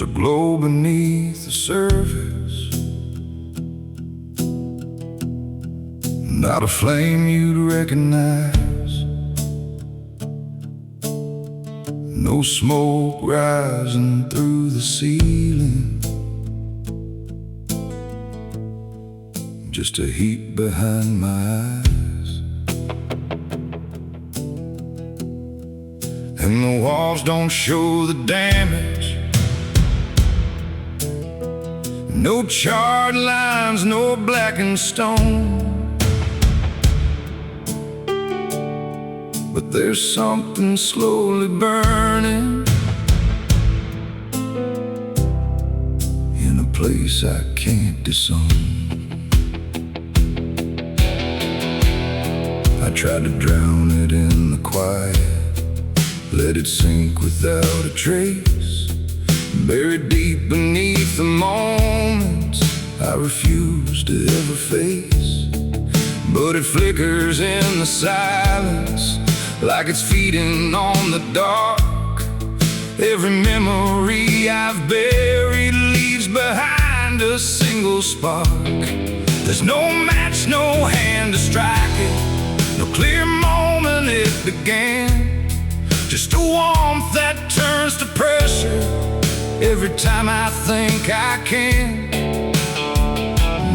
There's a glow beneath the surface, not a flame you'd recognize. No smoke rising through the ceiling, just a heat behind my eyes. And the walls don't show the damage, no charred lines, no blackened stone. But there's something slowly burning in a place I can't disown. I tried to drown it in the quiet, let it sink without a trace, buried deep beneath the moments I refuse to ever face. But it flickers in the silence, like it's feeding on the dark. Every memory I've buried leaves behind a single spark. There's no match, no hand to strike it, no clear moment it began. Just a warmth that turns to pressure every time I think I can.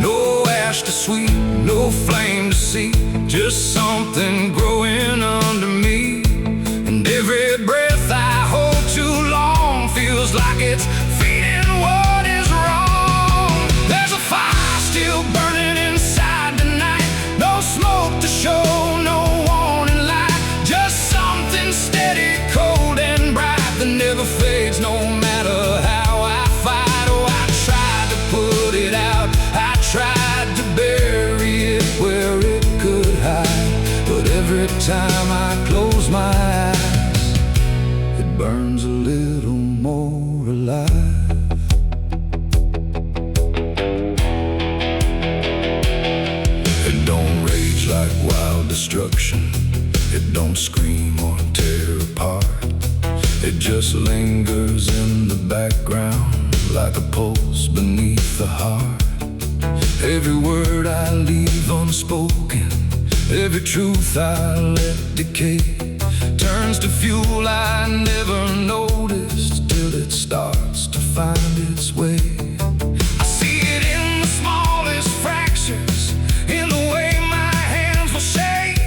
No ash to sweep, no flame to see, just something growing under me. And every breath I hold too long feels like it's feeding what is wrong. There's a fire still burning inside tonight, no smoke to show, no warning light, just something steady, cold and bright that never fades no matter how I fight. Oh, I tried to put it out, I tried to bury it where it could hide, but every time I close my eyes, it burns a little more alive. It don't rage like wild destruction, it don't scream or tear apart. It just lingers in the background like a pulse beneath the heart. Every word I leave unspoken, every truth I let decay, turns to fuel I never noticed till it starts to find its way. I see it in the smallest fractures, in the way my hands will shake,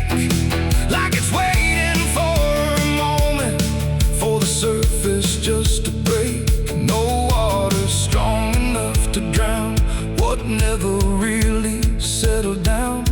like it's waiting for a moment for the surface just to break. No water strong enough to drown what never really settled down.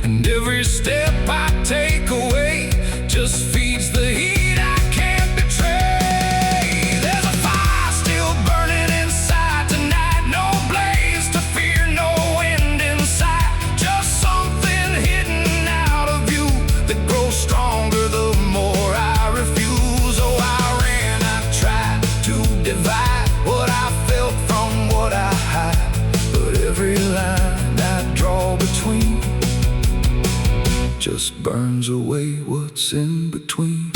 And every step I take away just feeds the heat I can't betray. There's a fire still burning inside tonight, no blaze to fear, no wind in sight, just something hidden out of view that grows stronger the more I refuse. Oh, I ran, I tried to divide what I felt from what I hide, but every line I draw between just burns away what's in between.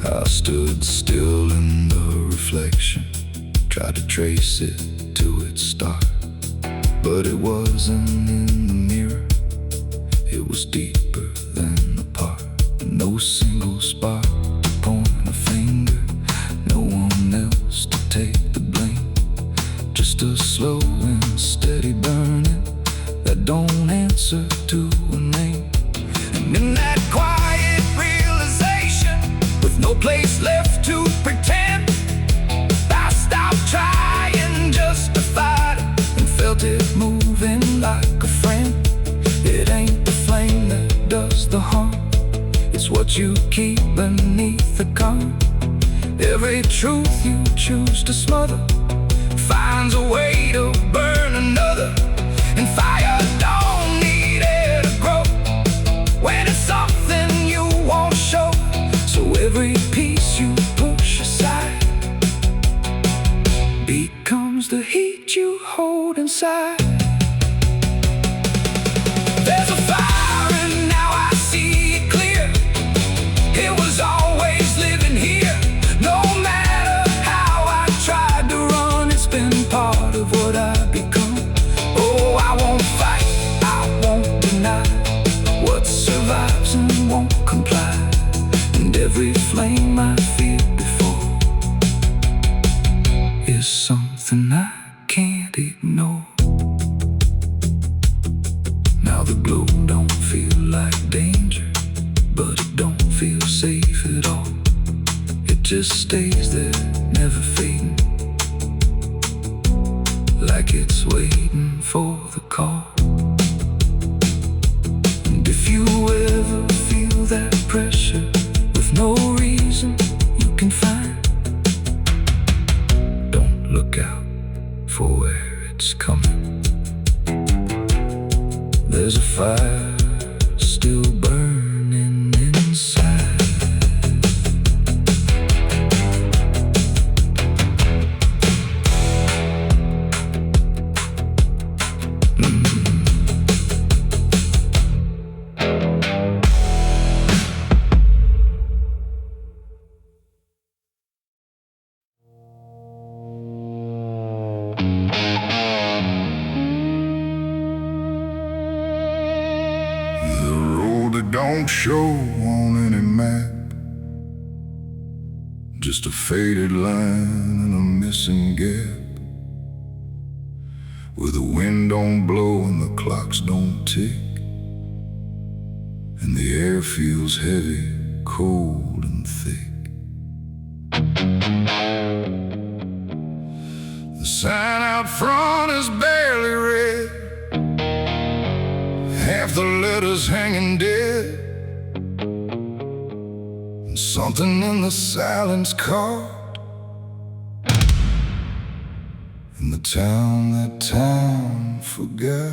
I stood still in the reflection, tried to trace it to its start, but it wasn't in the mirror, it was deeper than apart. No single spark to point a finger, no one else to take the blame, just a slow and steady burning that don't answer to a name. And in that quiet realization, with no place left to pretend, I stopped trying just to fight it and felt it moving like a friend. It ain't the flame that does the harm, it's what you keep beneath the calm. Every truth you choose to smother finds a way to burn another. And fire don't need air to grow when it's something you won't show. So every piece you push aside becomes the heat you hold inside. There's a fire and now I see it clear. It was all There's something I can't ignore. Now the glow don't feel like danger, but it don't feel safe at all. It just stays there, never fading, like it's waiting for the call. And if you ever feel that pressure with no reason you can find, don't look out for where it's coming. There's a fire still burning inside. Don't show on any map, just a faded line and a missing gap, where the wind don't blow and the clocks don't tick, and the air feels heavy, cold and thick. The sign out front is barely read, half the letters hanging dead, and something in the silence caught in the town that time forgot.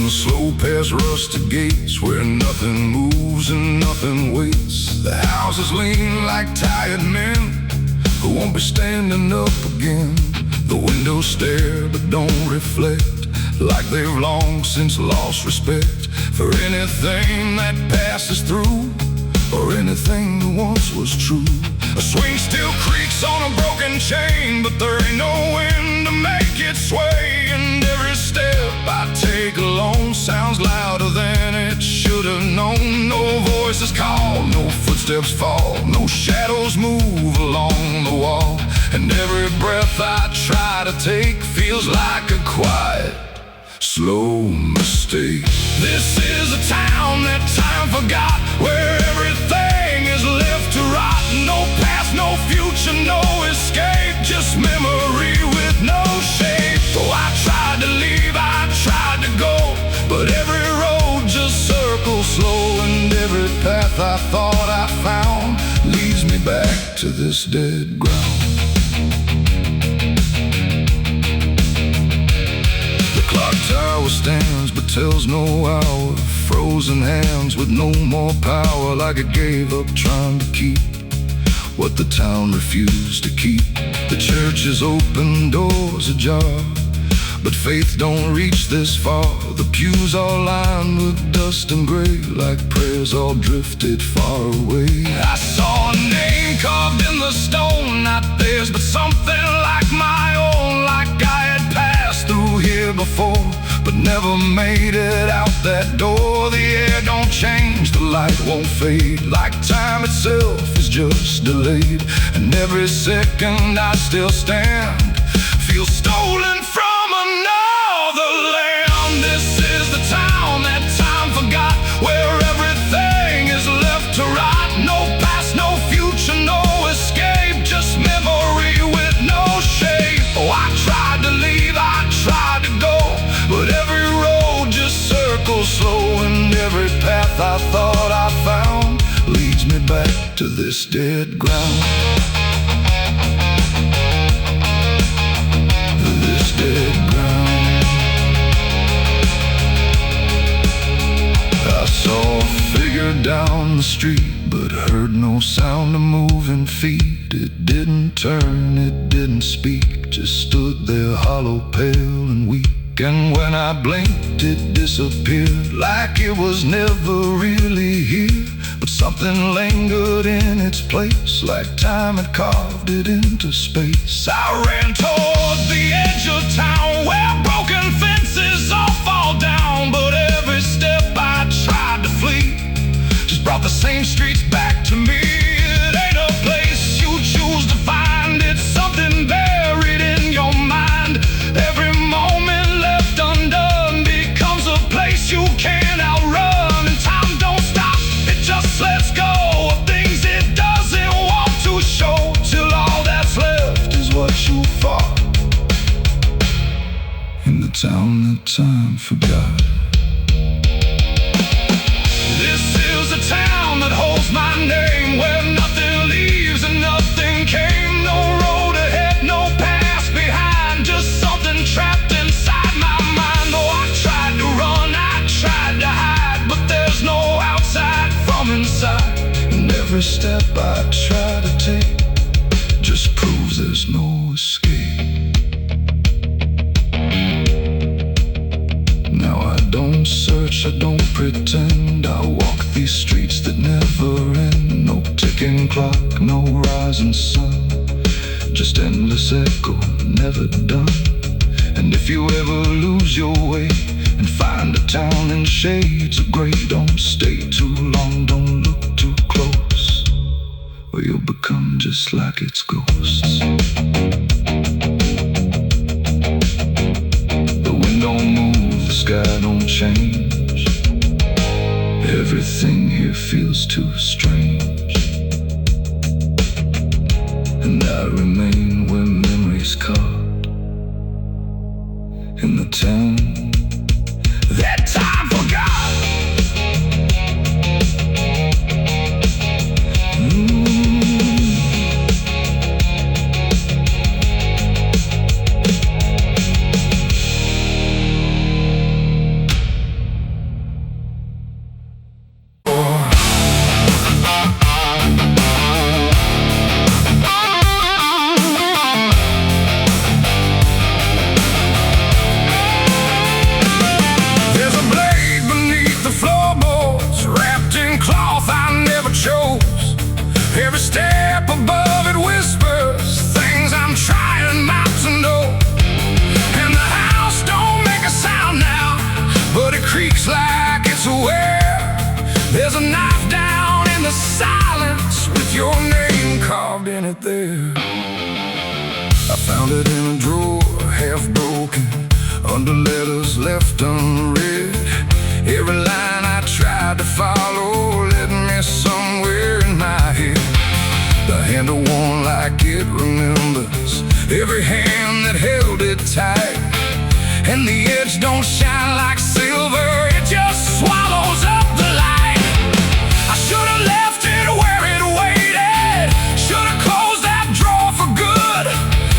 Slow past rusted gates where nothing moves and nothing waits. The houses lean like tired men who won't be standing up again. The windows stare but don't reflect, like they've long since lost respect for anything that passes through, or anything that once was true. A swing still creaks on a broken chain, but there ain't no wind to make it sway. And every step I take alone sounds louder than it should have known. No voices call, no footsteps fall, no shadows move along the wall. And every breath I try to take feels like a quiet, slow mistake. This is a town that time forgot, where everything is left to rot. No past, no future, no escape, just memory with no shape. Though I tried to leave, I tried to go, but every road just circles slow. And every path I thought I found leads me back to this dead ground. The clock tower stands but tells no hour, frozen hands with no more power, like it gave up trying to keep what the town refused to keep. The church's open doors ajar, but faith don't reach this far. The pews are lined with dust and gray, like prayers all drifted far away. I saw a name carved in the stone, not theirs but something like my own, like I had passed through here before, but never made it out that door. The air don't change, the light won't fade, like time itself is just delayed. And every second I still stand, feel stolen from another land. This is the town that time forgot, where everything is left to rot. No past, no future, no escape, just memory with no shape. Oh, I tried to leave, I tried to go, but every road just circles slow. And every path I thought I found leads me back to this dead ground. This dead ground. I saw a figure down the street, but heard no sound of moving feet. It didn't turn, it didn't speak, just stood there hollow, pale and weak. And when I blinked, it disappeared, like it was never really here. But something lingered in its place, like time had carved it into space. I ran toward the edge of town, where broken fences all fall down. But every step I tried to flee just brought the same streets back to me. It ain't a place you choose to find, it's something buried in your mind. Every moment left undone becomes a place you can't outrun. And time don't stop, it just lets go of things it doesn't want to show, till all that's left is what you fought in the town that time forgot. This is a town that holds my name, where nothing leaves and nothing came. No road ahead, no past behind, just something trapped inside my mind. Oh, I tried to run, I tried to hide, but there's no outside from inside. And every step I try to take just proves there's no escape. Now I don't search, I don't pretend, I walk these streets that never end. No ticking clock, no rising sun, just endless echo, never done. And if you ever lose your way and find a town in shades of gray, don't stay too long, don't look too close, or you'll become just like its ghosts. The wind don't move, the sky don't change, everything here feels too strange. And I remain where memories caught, in the town that time forgot. Every step above it whispers things I'm trying not to know. And the house don't make a sound now, but it creaks like it's aware. There's a knife down in the silence with your name carved in it there. I found it in a drawer, half broken, under letters left unread. Every line I tried to follow led me somewhere in my head. The handle worn like it remembers every hand that held it tight. And the edge don't shine like silver, it just swallows up the light. I should have left it where it waited, should have closed that drawer for good.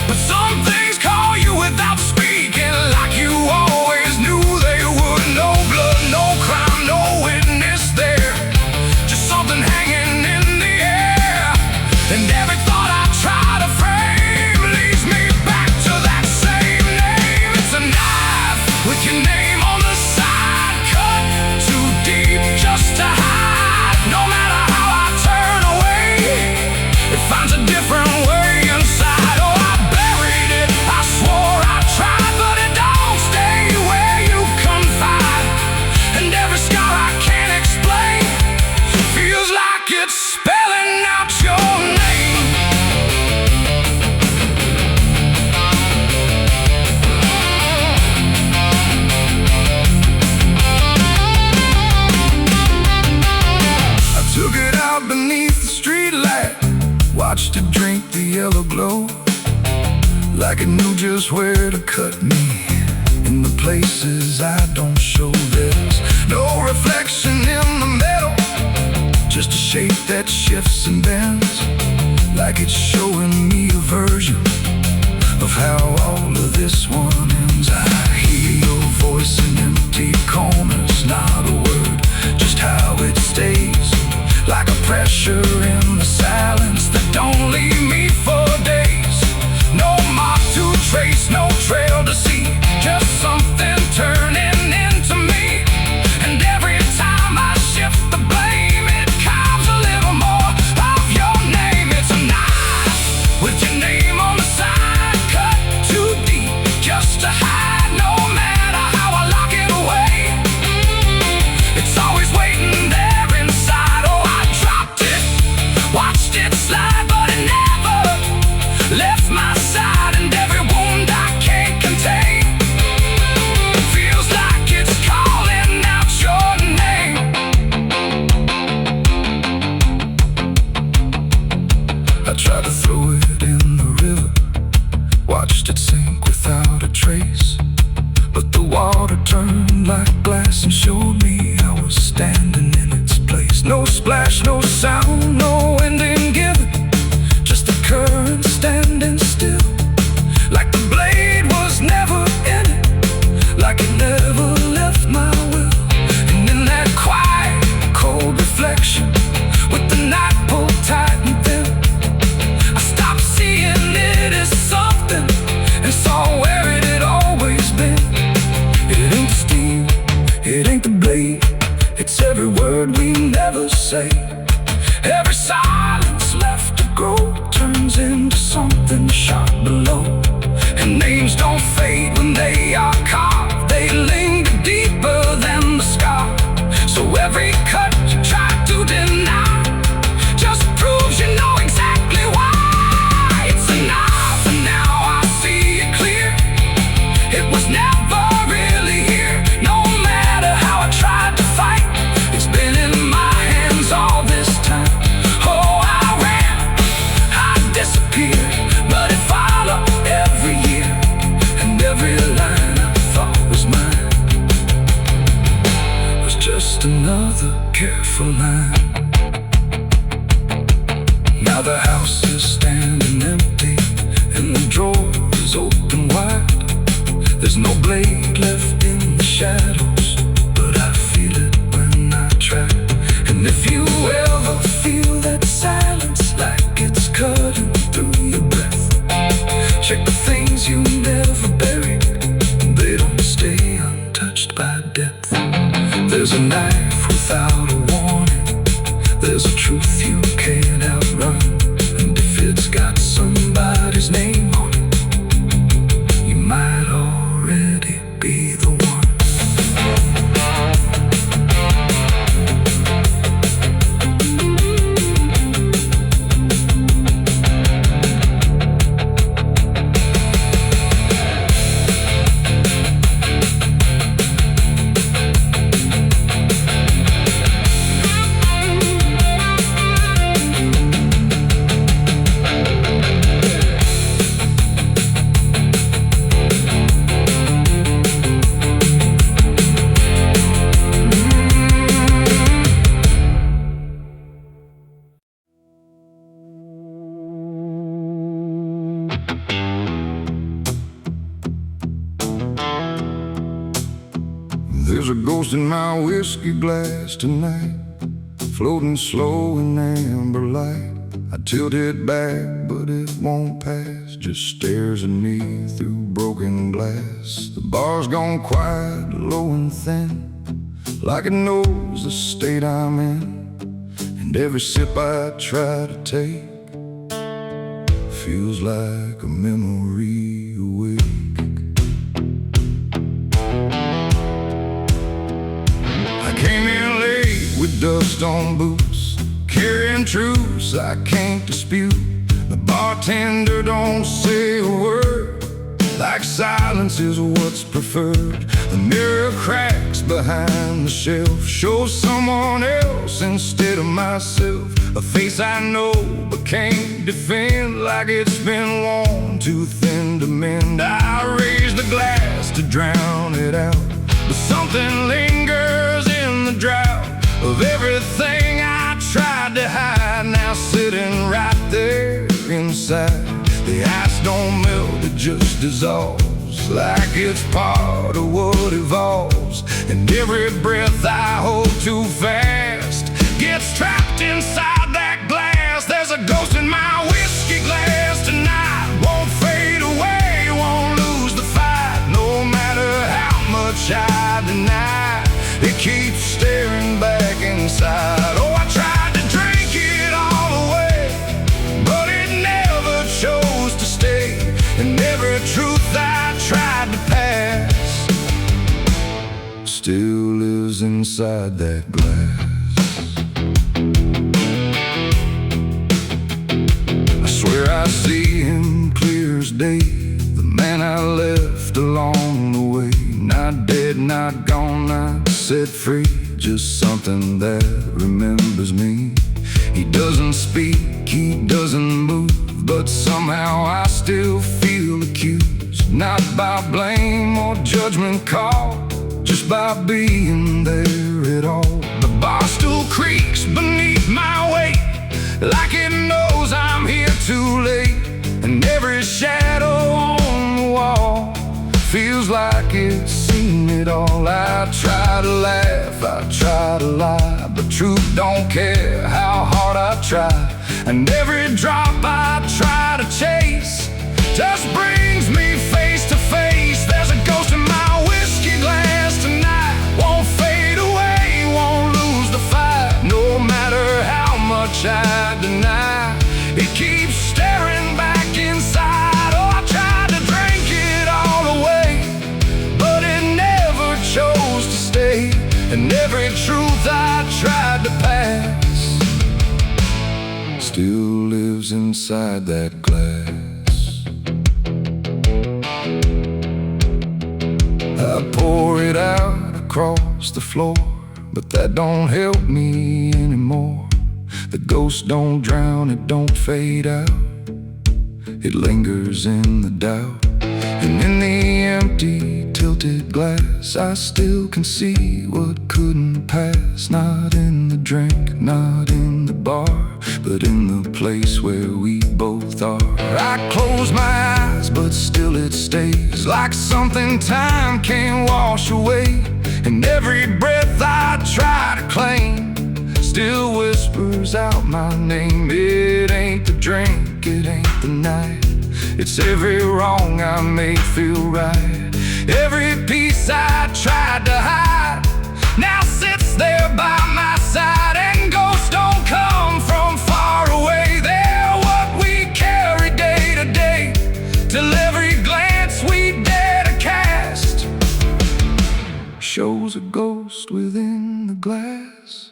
But some things call you without speaking, like you always knew they would. No blood, no crime, no witness there, just something hanging in the air. And every thought I try to frame leads me back to that same name. It's a knife with your name on the side, cut too deep just to hide. No matter how I turn away, it finds a different way inside. Oh, I buried it, I swore I tried, but it don't stay where you confide. And every scar I can't explain feels like it's spelling out your name. I took it out beneath the street light, watched it drink the yellow glow, like it knew just where to cut me in the places I don't show. There's no reflection in the metal, just a shape that shifts and bends, like it's showing me a version of how all of this one ends. I hear your voice in empty corners, not a word, just how it stays, like a pressure in water turned like glass and showed me I was standing in its place. No splash, no sound, no ending given, just the current standing still, like the blade was never in it, like it never left my will. And in that quiet, cold reflection, with the night pulled tight and thin, I stopped seeing it as something and saw where it had always been. It ain't the steam, it ain't the blade, it's every word we never say. Every silence left to grow turns into something sharp below. And names don't fade when they are carved, they linger deeper than the scar. So every cut you try to deny just proves you know exactly why. It's enough, and now I see it clear. It was never really here. No matter how I tried to fight, it's been in my hands all this time. Oh, I ran, I disappeared, but it followed every year, and every line I thought was mine was just another careful line. Now the house is standing empty, and the drawer is open wide. There's no blade left in the shadows, but I feel it when I try. And if you ever feel that silence like it's cutting through your breath, check the things you never buried, they don't stay untouched by death. There's a knife without a warning, there's a truth you can't outrun, and if it's got somebody's name on it, you might already be the one. There's a ghost in my whiskey glass tonight, floating slow in amber light. I tilt it back, but it won't pass, just stares at me through broken glass. The bar's gone quiet, low and thin, like it knows the state I'm in. And every sip I try to take feels like a memory awake. Came in late with dust on boots, carrying truths I can't dispute. The bartender don't say a word, like silence is what's preferred. The mirror cracks behind the shelf, shows someone else instead of myself. A face I know but can't defend, like it's been worn too thin to mend. I raise the glass to drown it out, but something lingers in the drought of everything I tried to hide, now sitting right there inside. The ice don't melt, it just dissolves, like it's part of what evolves. And every breath I hold too fast gets trapped inside that glass. There's a ghost in my whiskey glass tonight, won't fade away, won't lose the fight. No matter how much I deny, it keeps staring back inside. Oh, I tried to drink it all away, but it never chose to stay. And every truth I tried to pass still lives inside that glass. I swear I see him clear as day, the man I left along the way. Not dead, not gone, not set free, just something that remembers me. He doesn't speak, he doesn't move, but somehow I still feel accused, not by blame or judgment call, just by being there at all. The bar still creaks beneath my weight, like it knows I'm here too late. And every shadow on the wall feels like it's seen it all. I try to laugh, I try to lie, but truth don't care how hard I try. And every drop I try to chase just brings me face to face. There's a ghost in my whiskey glass tonight, won't fade away, won't lose the fight. No matter how much I deny, it keeps staring back inside. Oh, I tried to drink it all away, but it never chose to stay. And every truth I tried to pass still lives inside that glass. I pour it out across the floor, but that don't help me anymore. The ghost don't drown, it don't fade out, it lingers in the doubt. And in the empty, tilted glass, I still can see what couldn't pass. Not in the drink, not in the bar, but in the place where we both are. I close my eyes, but still it stays, like something time can't wash away. And every breath I try to claim still whispers out my name. It ain't the drink, it ain't the night, it's every wrong I made feel right. Every piece I tried to hide now sits there by my side. And ghosts don't come from far away, they're what we carry day to day, till every glance we dare to cast shows a ghost within the glass.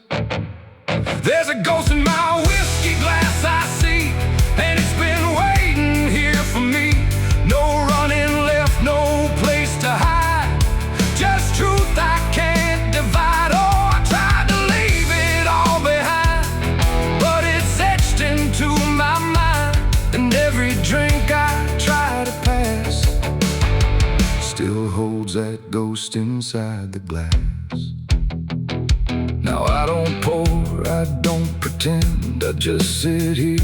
There's a ghost in my whiskey glass I see, and it's been waiting here for me. No running left, no place to hide, just truth I can't divide. Oh, I tried to leave it all behind, but it's etched into my mind. And every drink I try to pass still holds that ghost inside the glass. Now I don't pour, I don't pretend, I just sit here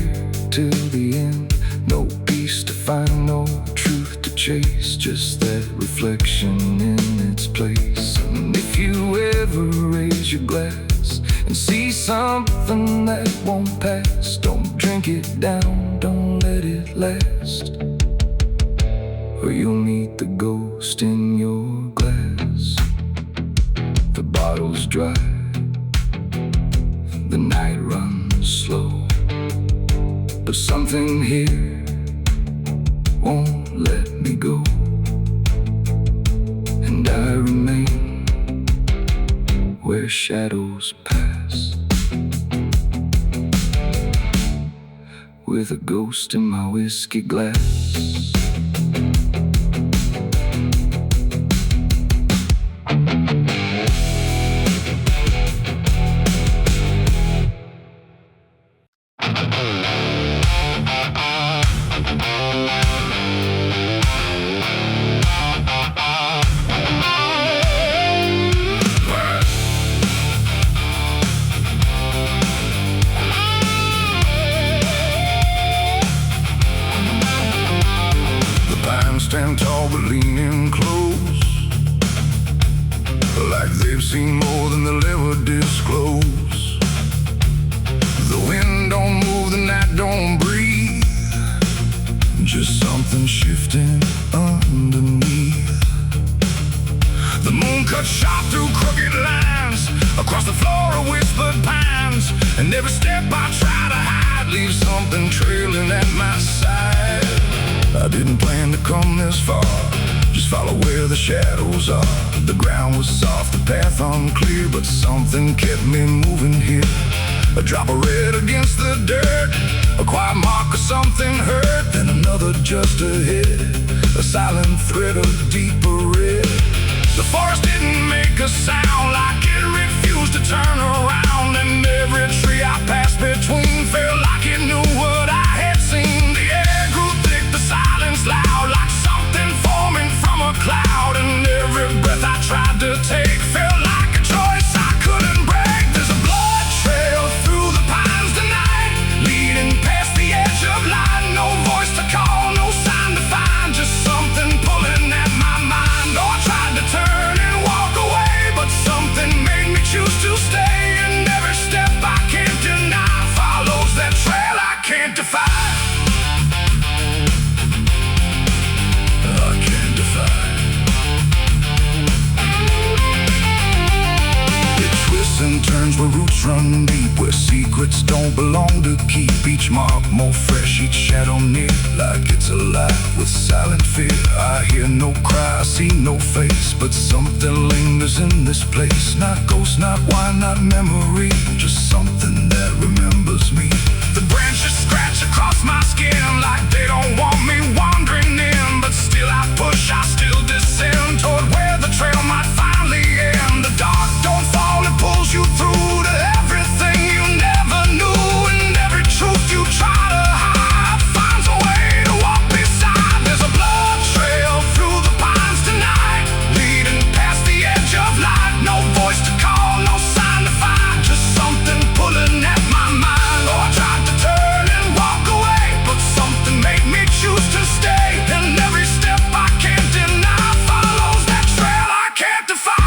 till the end. No peace to find, no truth to chase, just that reflection in its place. And if you ever raise your glass and see something that won't pass, don't drink it down, don't let it last, or you'll meet the ghost in your glass. The bottle's dry, the night runs slow, but something here won't let me go. And I remain where shadows pass, with a ghost in my whiskey glass. Stand tall but leaning close, like they've seen more than they'll ever disclose. The wind don't move, the night don't breathe, just something shifting underneath. The moon cuts sharp through crooked lines, across the floor of whispered pines. And every step I try to hide leaves something trailing at my side. I didn't plan to come this far, just follow where the shadows are. The ground was soft, the path unclear, but something kept me moving here. A drop of red against the dirt, a quiet mark of something hurt, then another just ahead, a silent thread of deeper red. The forest didn't make a sound, like it refused to turn around. And every tree I passed between felt like it knew what I had seen. The air grew thick, the silence loud, like something forming from a cloud. And every breath I tried to take roots run deep, where secrets don't belong to keep. Each mark more fresh, each shadow near, like it's alive with silent fear. I hear no cry, I see no face, but something lingers in this place. Not ghost, not wine, not memory, just something that remembers me. The branches scratch across my skin like they don't want me wandering in, but still I push, I still descend toward where the trail might finally end. The dark don't fall, it pulls you through to everything you never knew, and every truth you try to hide finds a way to walk beside. There's a blood trail through the pines tonight, leading past the edge of light. No voice to call, no sign to find, just something pulling at my mind. Oh, I tried to turn and walk away, but something made me choose to stay. And every step I can't deny follows that trail I can't defy.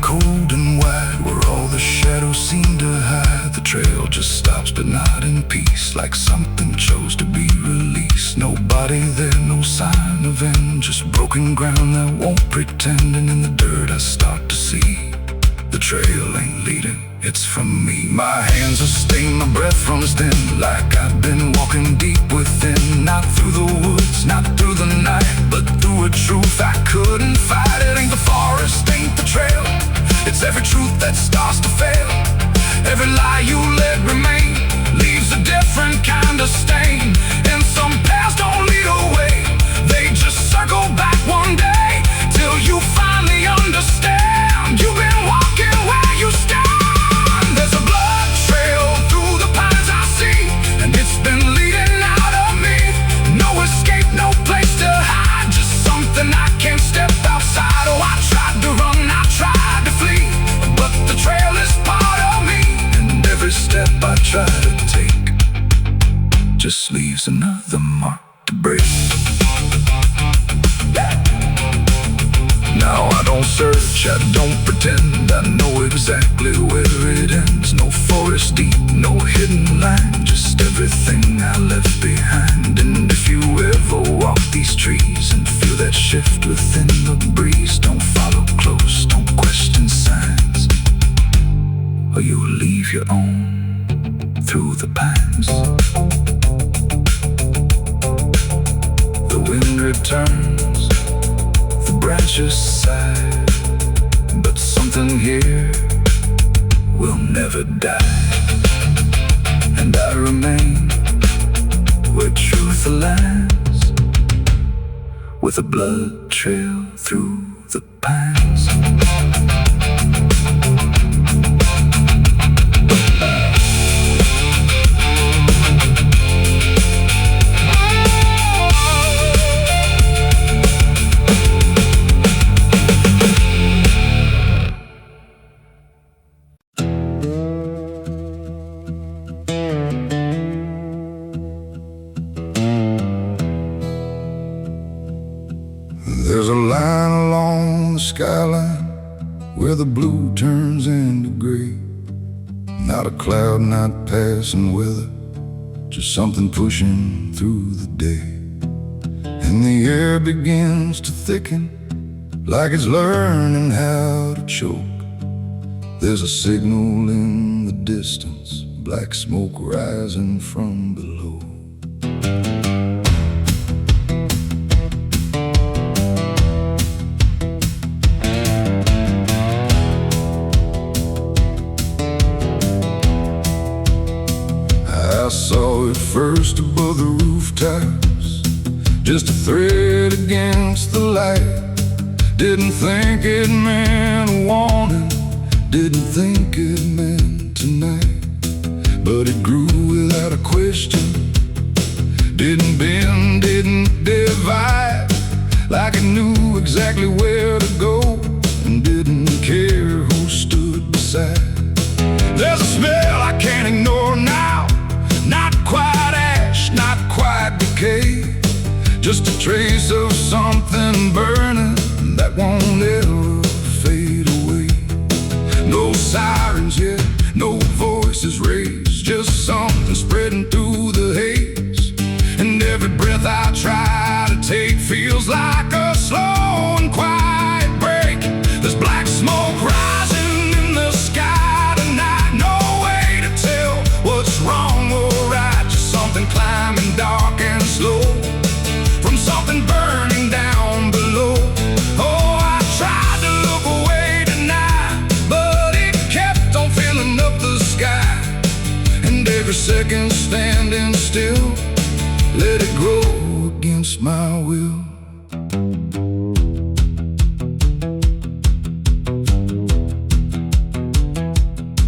Cold and wide, where all the shadows seem to hide. The trail just stops, but not in peace, like something chose to be released. Nobody there, no sign of end, just broken ground that won't pretend. And in the dirt I start to see the trail ain't leading, it's from me. My hands are stained, my breath runs thin, like I've been walking deep within. Not through the woods, not through the night, but through a truth I couldn't fight. It ain't the forest, ain't the trail, it's every truth that starts to fail. Every lie you let remain leaves a different kind of stain. And some paths don't lead away, they just circle back one day, till you finally understand you've been walking where you stand. There's a blood trail through the pines I see, and it's been leading out of me. No escape, no place to hide, just something I can't step outside. Oh, I tried to run, I tried to flee, but the trail is part of me. And every step I try to take just leaves another mark to break. Now I don't search, I don't pretend, I know exactly where it ends. No forest deep, no hidden line, just everything I left behind. And if you ever walk these trees and feel that shift within the breeze, don't follow close, don't question signs, or you will leave your own through the pines. The wind returns, the branches sigh, but something here will never die. And I remain where truth aligns, with a blood trail through the pines. There's a line along the skyline where the blue turns into gray. Not a cloud, not passing weather, just something pushing through the day. And the air begins to thicken, like it's learning how to choke. There's a signal in the distance, black smoke rising from below. I saw it first above the rooftops, just a thread against the light. Didn't think it meant a warning, didn't think it meant tonight. But it grew without a question, didn't bend, didn't divide, like it knew exactly where to go, and didn't care who stood beside. There's a smell I can't sirens yet, no voices raised, just something spreading through the haze. And every breath I try to take feels like a slow and quiet break. There's black smoke rising in the sky tonight, no way to tell what's wrong or right, just something climbing dark and slow from something burning down below. Oh, I tried to look away tonight, but it kept on filling up the sky. And every second standing still, let it grow against my will.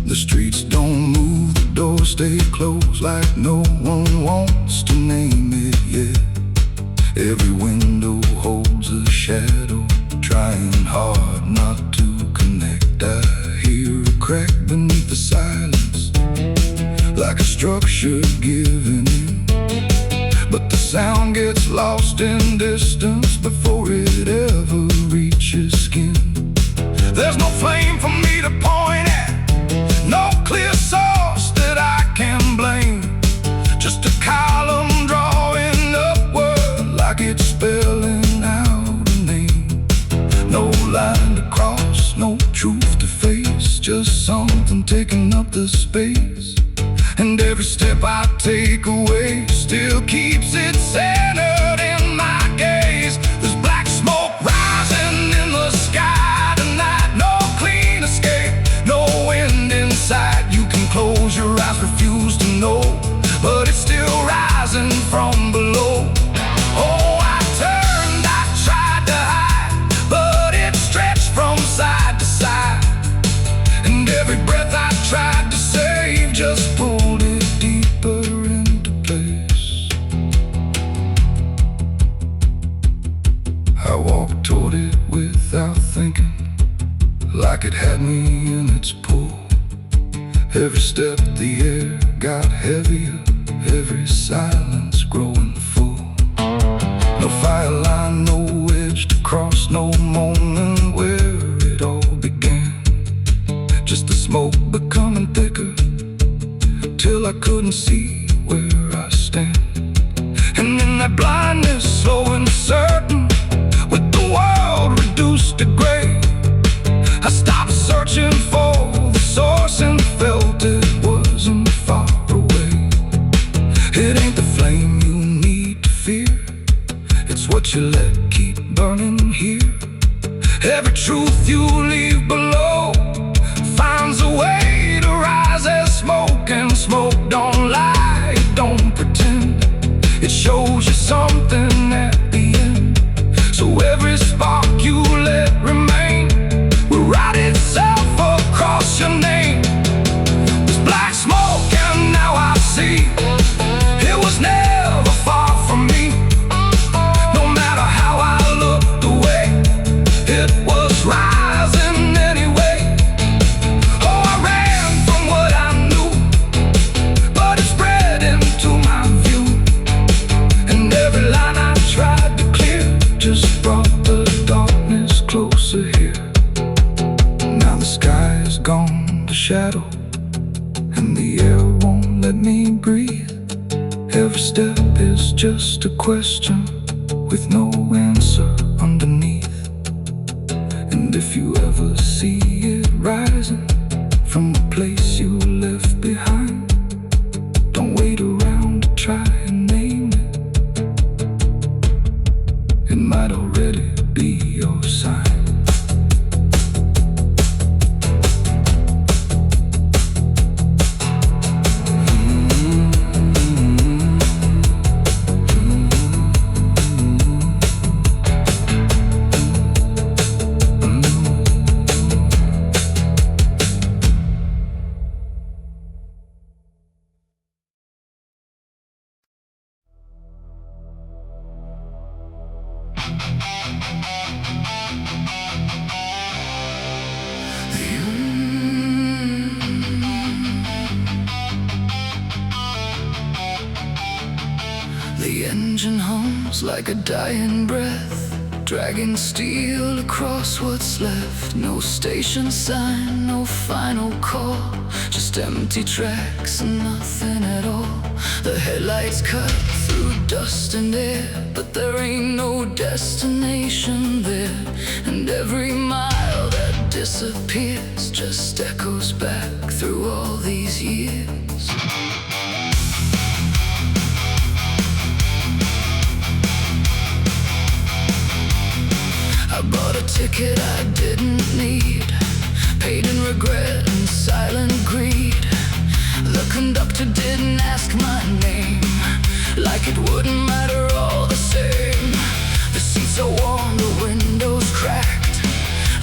The streets don't move, the doors stay closed, like no one wants to name it yet. Every window holds a shadow, trying hard not to connect. I hear a crack beneath the silence, like a structure giving in, but the sound gets lost in distance before it ever reaches skin. There's no flame for me to point at, no clear source that I can blame, just a column drawing upward like it's spelling out a name. No line to cross, no truth to face, just something taking up the space. And every step I take away still keeps it centered in my gaze. There's black smoke rising in the sky tonight, no clean escape, no end in sight. You can close your eyes, refuse to know, but it's still rising from below. Oh, I turned, I tried to hide, but it stretched from side to side. And every breath I tried to save just pulled it deeper into place. I walked toward it without thinking, like it had me in its pull. Every step the air got heavier, every silence growing full. No fire line, no edge to cross, no moment where it all began. Just the smoke becoming thicker, till I couldn't see where I stand. And in that blindness, slow and certain, with the world reduced to gray, I stopped searching for the source and felt it wasn't far away. It ain't the flame you need to fear, it's what you let keep burning here. Every truth you leave below finds a way to rise as smoke, and smoke don't lie, it don't pretend. It shows you something at the end. So every spark you let remain will write itself across your name. There's black smoke and now I see it was never far from me. No matter how I looked away, it was rising anyway. Oh, I ran from what I knew, but it spread into my view. And every line I tried to clear just brought the darkness closer here. Now the sky is gone to shadow, and the air won't let me breathe. Every step is just a question with no answer underneath. And if you ever see it rising from the place you left behind, don't wait around to try and name it. It might already be your sign. The engine hums like a dying breath, dragging steel across what's left. No station sign, no final call, just empty tracks and nothing at all. The headlights cut through dust and air, but there ain't no destination there. And every mile that disappears just echoes back through all these years. I bought a ticket I didn't need, paid in regret and silent greed. The conductor didn't ask my name, like it wouldn't matter all the same. The seats are warm, the windows cracked,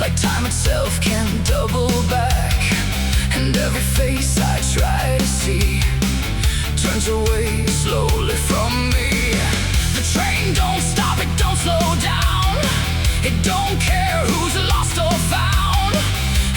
like time itself can double back. And every face I try to see turns away slowly from me. The train don't stop, it don't slow down, it don't care who's lost or found.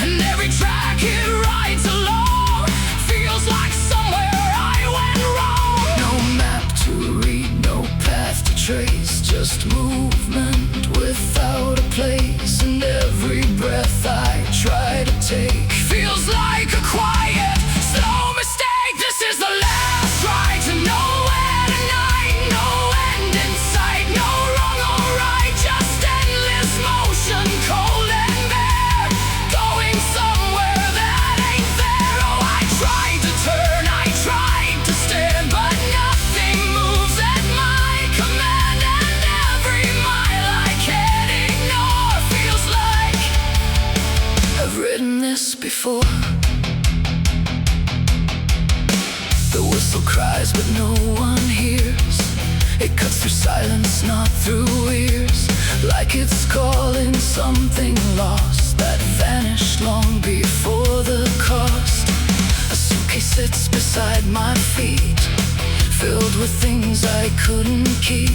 And every track it rides along feels like somewhere I went wrong. No map to read, no path to trace, just movement without a place. And every breath I try to take feels like a quiet, slow mistake. This is the last ride to nowhere tonight. No end in sight, no wrong or right, just endless motion, cold and bare, going somewhere that ain't there. Oh, I tried to turn, I tried to stand, but nothing moves at my command. And every mile I can't ignore feels like I've ridden this before. The whistle cries but no one hears, it cuts through silence, not through ears, like it's calling something lost that vanished long before the cost. A suitcase sits beside my feet, filled with things I couldn't keep.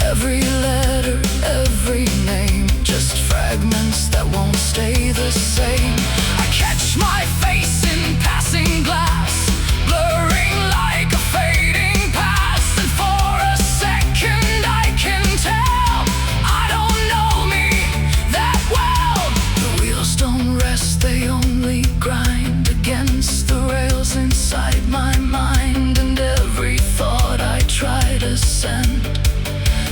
Every letter, every name, just fragments that won't stay the same. I catch my face in passing glass, blurring like a fading past. And for a second I can tell I don't know me that well. The wheels don't rest, they only grind against the rails inside my mind. And every thought I try to send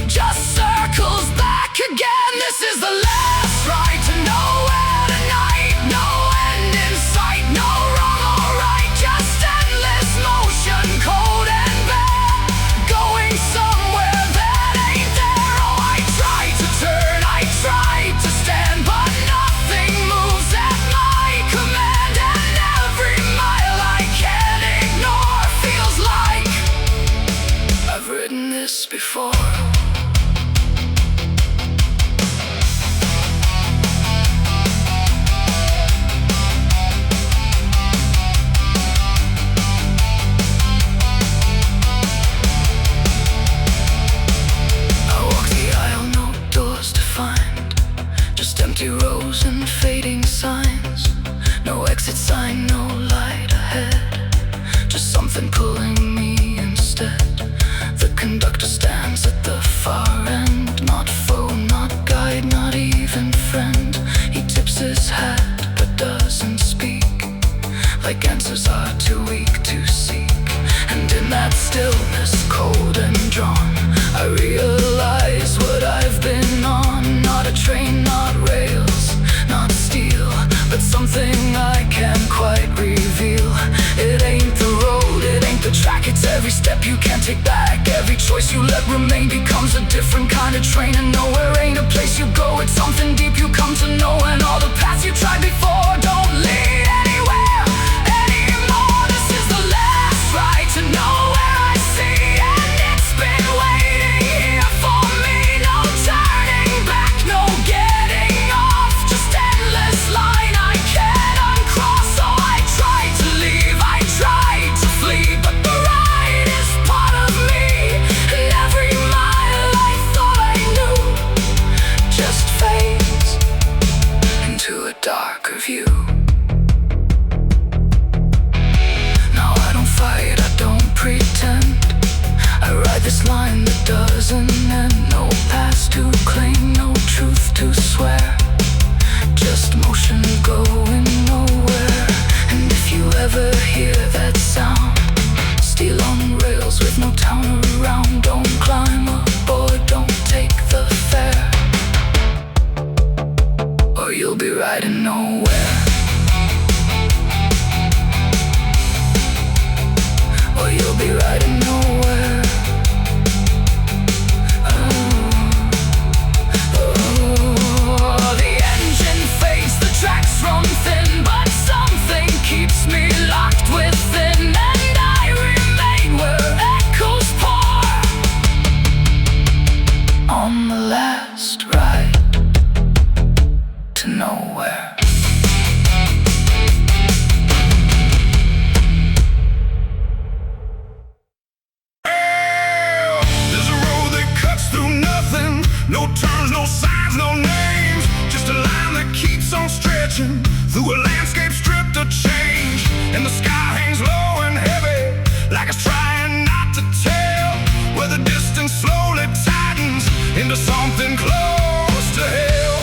just circles back again. This is the last ride to nowhere tonight. No end in sight, no wrong or right, just endless motion, cold and bare, going somewhere that ain't there. Oh, I tried to turn, I tried to stand, but nothing moves at my command. And every mile I can't ignore feels like I've ridden this before. Empty rows and fading signs, no exit sign, no light ahead, just something pulling me instead. The conductor stands at the far end, not foe, not guide, not even friend. He tips his hat but doesn't speak, like answers are too weak to seek. And in that stillness, cold and drawn, I realize what I've been on. Not a train, not rails, not steel, but something I can't quite reveal. It ain't the road, it ain't the track, it's every step you can't take back. Every choice you let remain becomes a different kind of train. And nowhere ain't a place you go, it's something deep you come to know. And all the paths you tried before don't lead anywhere anymore. This is the last ride to nowhere I see, and it's been waiting here for me. No turning back, no getting off, just endless line I can't uncross. So I tried to leave, I tried to flee, but the ride is part of me. And every mile I thought I knew just fades into a darker view. Now I don't fight, I don't pretend, I ride this line that doesn't end. No past to claim, no truth to swear, just motion going nowhere. And if you ever hear that sound, steel on rails with no town around, don't climb aboard, don't take the fare, or you'll be riding nowhere. Or you'll be riding nowhere. The engine fades, the tracks run thin, but something keeps me locked within, and I remain where echoes pour on the last ride to nowhere. No turns, no signs, no names, just a line that keeps on stretching through a landscape stripped of change. And the sky hangs low and heavy, like it's trying not to tell, where the distance slowly tightens into something close to hell.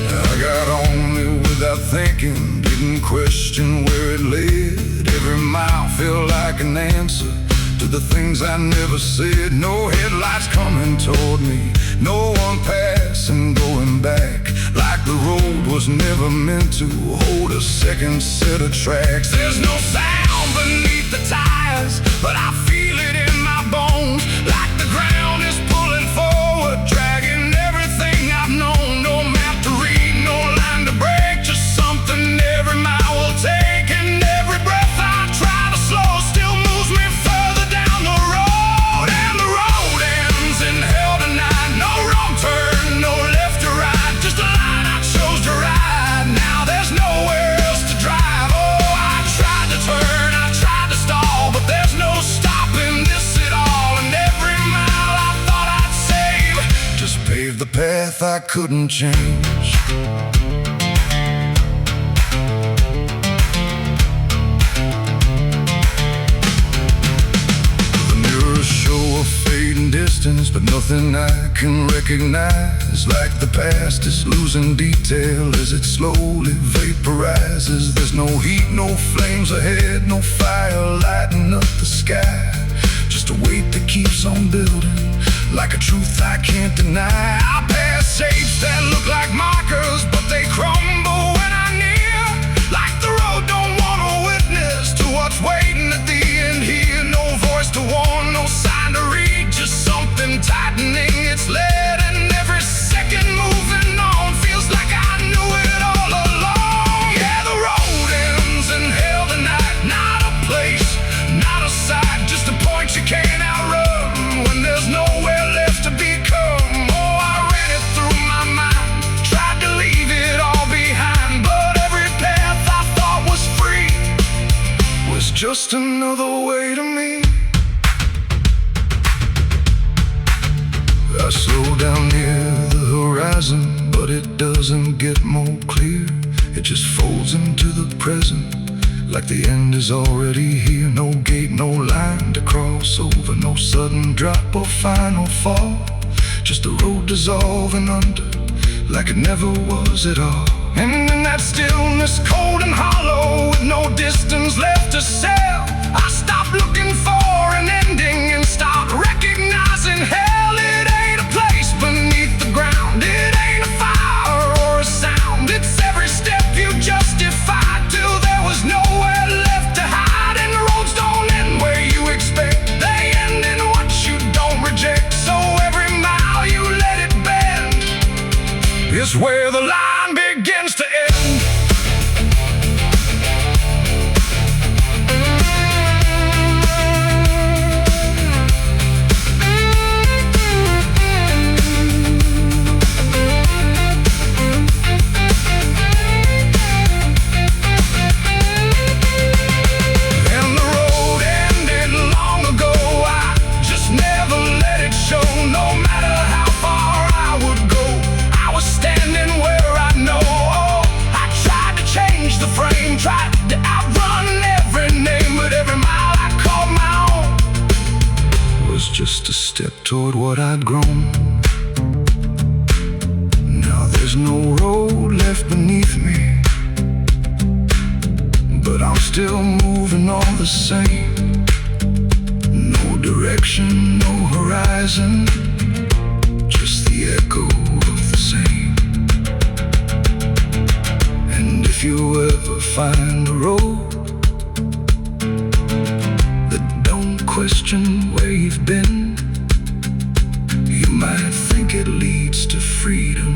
I got on without thinking, didn't question where it led. Every mile felt like an answer to the things I never said. No headlights coming toward me, no one passing going back, like the road was never meant to hold a second set of tracks. There's no sound beneath the tires, but I feel it in my bones, like the ground is pulling forward, dragging everything I've known. No map to read, no line to break, just something every mile will take. And every breath I try to slow still moves me further down the road. And the road ends in hell tonight, no wrong turn, no left or right, just a line I chose to ride. Now there's nowhere else to drive. Oh, I tried to turn, I tried to stall, but there's no stopping this at all. And every mile I thought I'd save just paved the path I couldn't change. Distance, but nothing I can recognize, like the past is losing detail as it slowly vaporizes. There's no heat, no flames ahead, no fire lighting up the sky, just a weight that keeps on building, like a truth I can't deny. I pass shapes that look like markers, but they crumble when I'm near, like the road don't want to witness to what's waiting at the end here. No voice to warn, no sign to read, just something tightening its lead. And every second moving on feels like I knew it all along. Yeah, the road ends in hell tonight, not a place, not a sight, just a point you can't outrun when there's nowhere left to become. Oh, I ran it through my mind, tried to leave it all behind, but every path I thought was free was just another way to me. I slow down near the horizon, but it doesn't get more clear. It just folds into the present, like the end is already here. No gate, no line to cross over, no sudden drop or final fall, just the road dissolving under, like it never was at all. And in that stillness, cold and hollow, with no distance left to sail, I stopped looking for an ending and stopped recognizing hell. It ain't a place beneath the ground, it ain't a fire or a sound, it's every step you justified till there was nowhere left to hide. And the roads don't end where you expect, they end in what you don't reject. So every mile you let it bend is where the line begins to end. was just a step toward what I'd grown. Now there's no road left beneath me, but I'm still moving all the same. No direction, no horizon, just the echo of the same. And if you ever find a road that don't question where you've been, you might think it leads to freedom,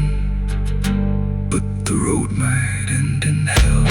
but the road might end in hell.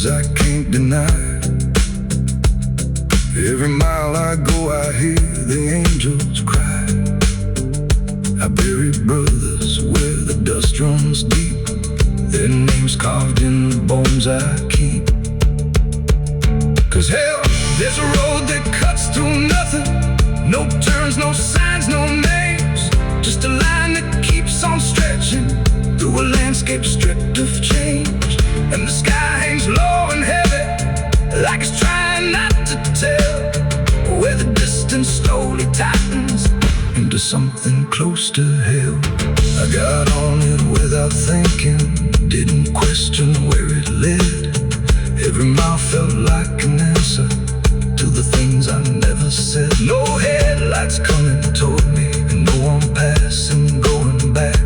I can't deny. Every mile I go I hear the angels cry. I bury brothers where the dust runs deep, their names carved in the bones I keep. Cause hell, there's a road that cuts through nothing. No turns, no signs, no names, just a line that keeps on stretching through a landscape stripped of change. And the sky hangs low and heavy, like it's trying not to tell, where the distance slowly tightens into something close to hell. I got on it without thinking, didn't question where it led. Every mile felt like an answer to the things I never said. No headlights coming toward me, and no one passing, going back,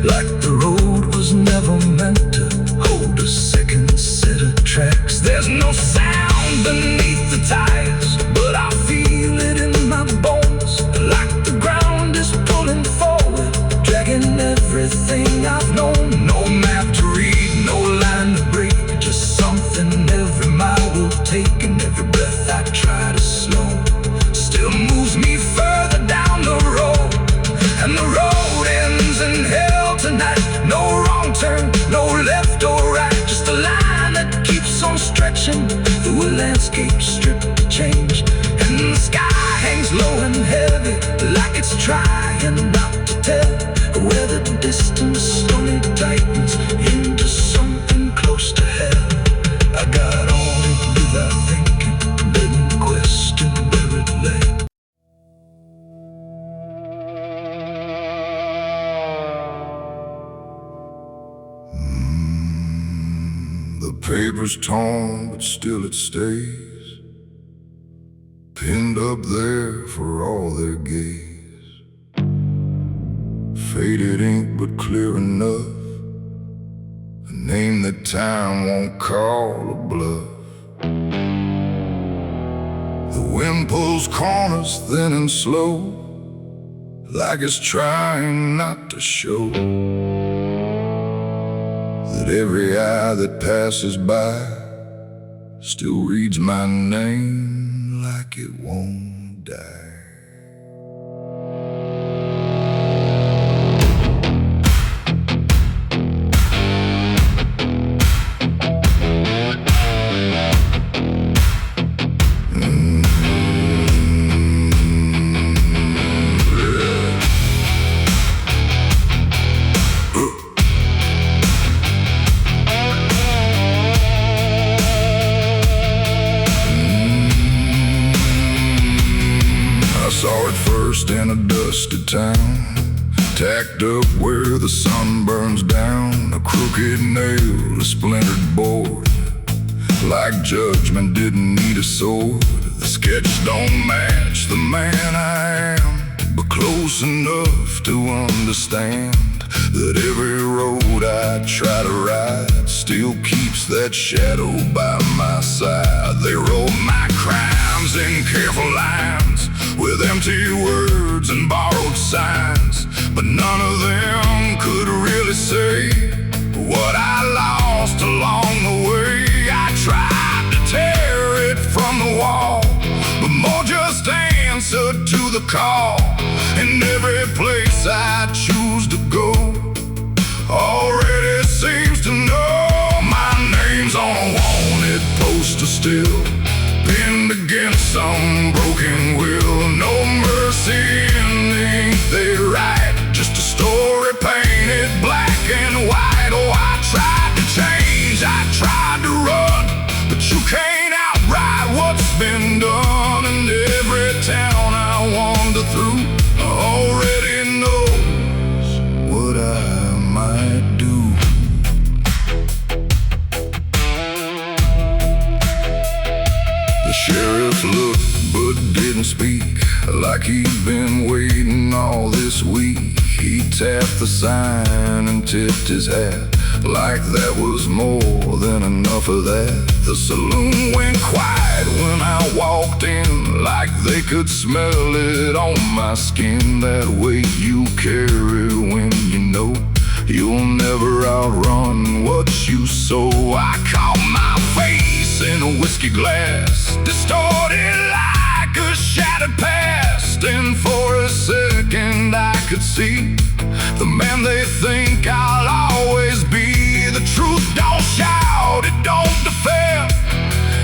like the road was never meant to hold a second set of tracks. There's no sound beneath the tires, but I feel it in my bones, like the ground is pulling forward, dragging everything I've known. No map to read, no line to break, just something every mile will take, and every breath I try to slow still moves me further down the road. And the road ends in hell tonight. No wrong turn, no left or right, just a line that keeps on stretching through a landscape stripped to change. And the sky hangs low and heavy, like it's trying not to tell, where the distance slowly tightens into something close to hell. I got on it without thinking, didn't question where it lay. The paper's torn, but still it stays, pinned up there for all their gaze. Faded ink, but clear enough, a name that time won't call a bluff. The wind pulls corners thin and slow, like it's trying not to show that every eye that passes by still reads my name like it won't die. In a dusty town, tacked up where the sun burns down, a crooked nail, a splintered board, like judgment didn't need a sword. The sketch don't match the man I am, but close enough to understand that every road I try to ride still keeps that shadow by my side. They wrote my crimes in careful lines with empty words and borrowed signs, but none of them could really say what I lost along the way. I tried to tear it from the wall, but more just answered to the call. In every place I choose to go already seems to know my name's on a wanted poster still, pinned against some broken will. No mercy in the ink they write, just a story painted black and white. Oh, I tried to change, I tried to run, but you can't outride what's been done. And every town I wander through already knows what I might do. The sheriff looked but didn't speak, like he'd been waiting all this week. He tapped the sign and tipped his hat, like that was more than enough of that. The saloon went quiet when I walked in, like they could smell it on my skin. That weight you carry when you know you'll never outrun what you sow. I caught my face in a whiskey glass, distorted like a shattered past. And for a second I could see the man they think I'll always be. The truth don't shout, it don't defend,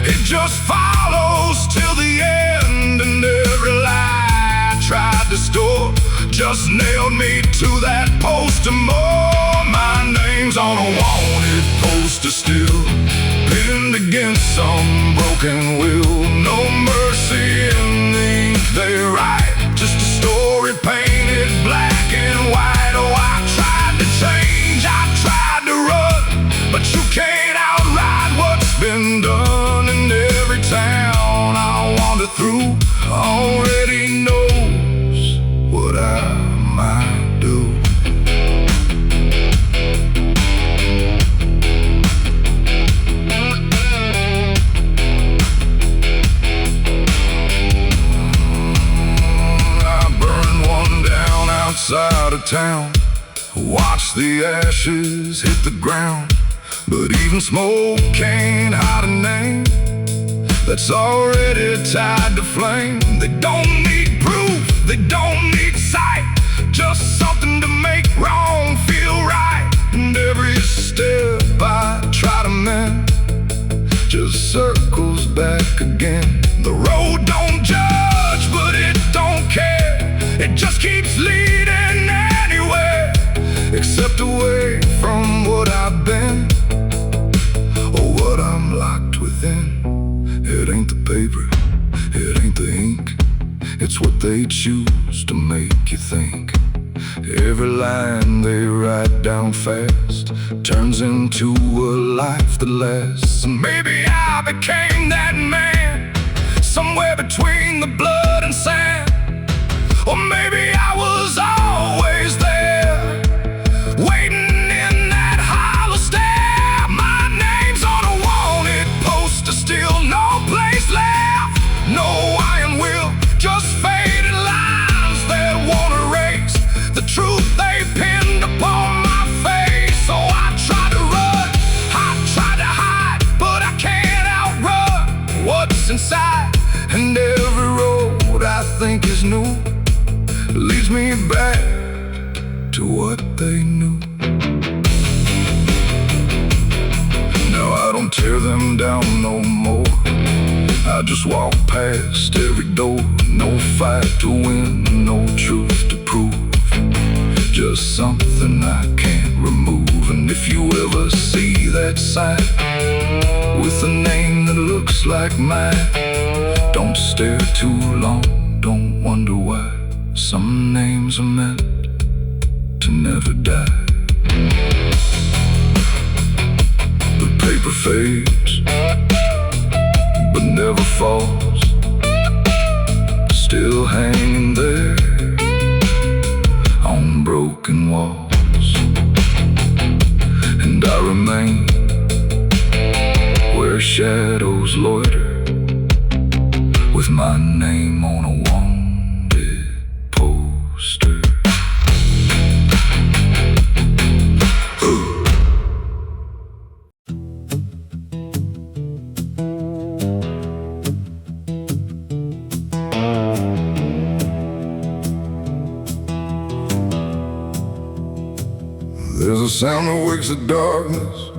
it just follows till the end. And every lie I tried to store just nailed me to that poster more. My name's on a wanted poster still, pinned against some broken will. No mercy in the ink they write, just a story painted black and white. Oh, I tried to change, I tried to run, but you can't outride what's been done. And every town I wander through already knows what I might do. I burned one down outside of town, watch the ashes hit the ground, but even smoke can't hide a name that's already tied to flame. They don't need proof, they don't need sight, just something to make wrong feel right. And every step I try to mend just circles back again. The road don't judge, but it don't care, it just keeps leading anywhere, except away from what I've been, or what I'm locked within. It ain't the paper, it ain't the ink, it's what they choose to make you think. Every line they write down fast turns into a life that lasts. And maybe I became that man, somewhere between the blood and sand. Or maybe I was always there, waiting in that hollow stare. My name's on a wanted poster still, no place left, no iron will, just faded lines that won't erase the truth they pinned upon my face. So I try to run, I try to hide, but I can't outrun what's inside. And every road I think is new leads me back to what they knew. Now I don't tear them down no more, I just walk past every door. No fight to win, no truth to prove, just something I can't remove. And if you ever see that sign with a name that looks like mine, don't stare too long, don't wonder why. Some names are meant to never die. The paper fades, but never falls, still hanging there and I remain where shadows loiter, with my name on a wanted poster. There's a sound that wakes the darkness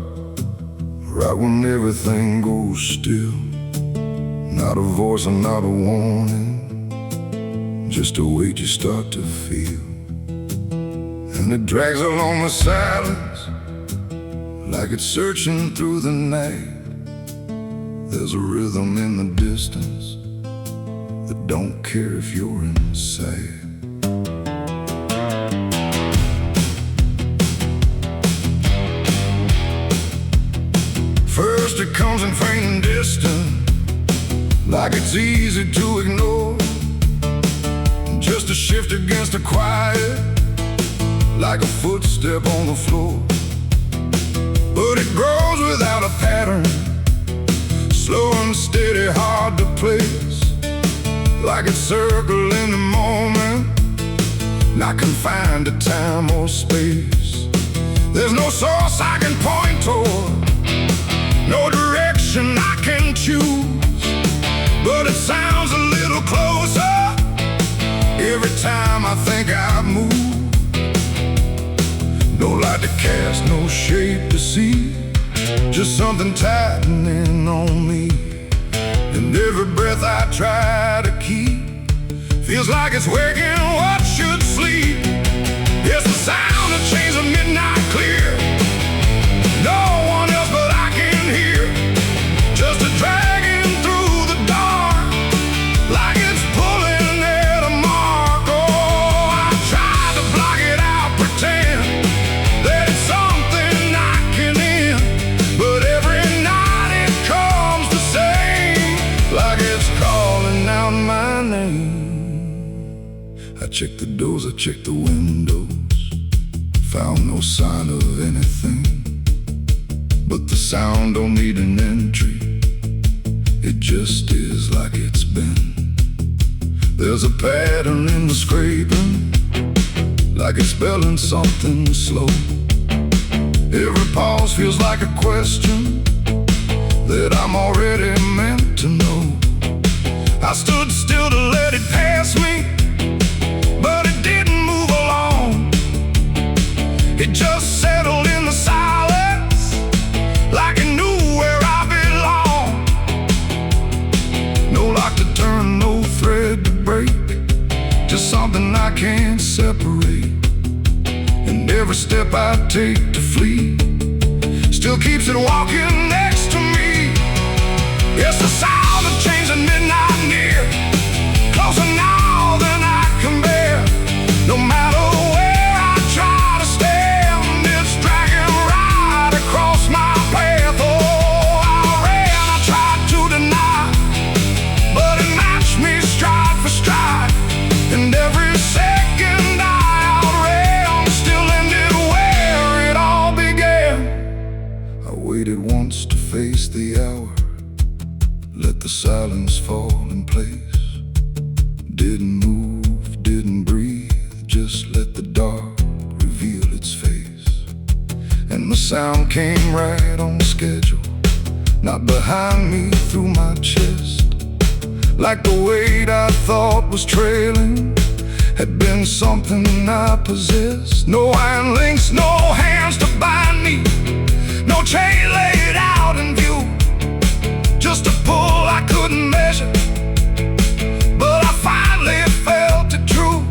right when everything goes still. Not a voice and not a warning, just a weight you start to feel. And it drags along the silence like it's searching through the night. There's a rhythm in the distance that don't care if you're inside. First it comes in faint and distant, like it's easy to ignore. Just a shift against the quiet, like a footstep on the floor. But it grows without a pattern, slow and steady, hard to place, like it's circling the moment, not confined to time or space. There's no source I can point toward, no direction I can choose, but it sounds a little closer every time I think I've moved. No light to cast, no shape to see, just something tightening on me. And every breath I try to keep feels like it's waking what should sleep. It's the sound that chains of midnight clear, no one else but I can hear, just a dragging through the dark, like it's pulling at a mark. Oh, I tried to block it out, pretend that it's something I can end, but every night it comes the same, like it's calling out my name. I checked the doors, I checked the windows, found no sign of anything, but the sound don't need an entry, it just is like it's been. There's a pattern in the scraping, like it's spelling something slow. Every pause feels like a question that I'm already meant to know. I stood still to let it pass me, but it didn't move along. It just settled in the silence, like it knew where I belong. No lock to turn, no thread to break, just something I can't separate. And every step I take to flee still keeps it walking next to me. It's the sound of chains at midnight near, closer now than I can bear. No matter where I try to stand, it's dragging right across my path. Oh, I ran, I tried to deny, but it matched me stride for stride. And every second I outran still ended where it all began. I waited once to face the hour, let the silence fall in place. Didn't move, didn't breathe, just let the dark reveal its face. And the sound came right on schedule, not behind me, through my chest, like the weight I thought was trailing had been something I possessed. No iron links, no hands to bind me, no chain laid out in view, just a pull I couldn't measure, but I finally felt it true.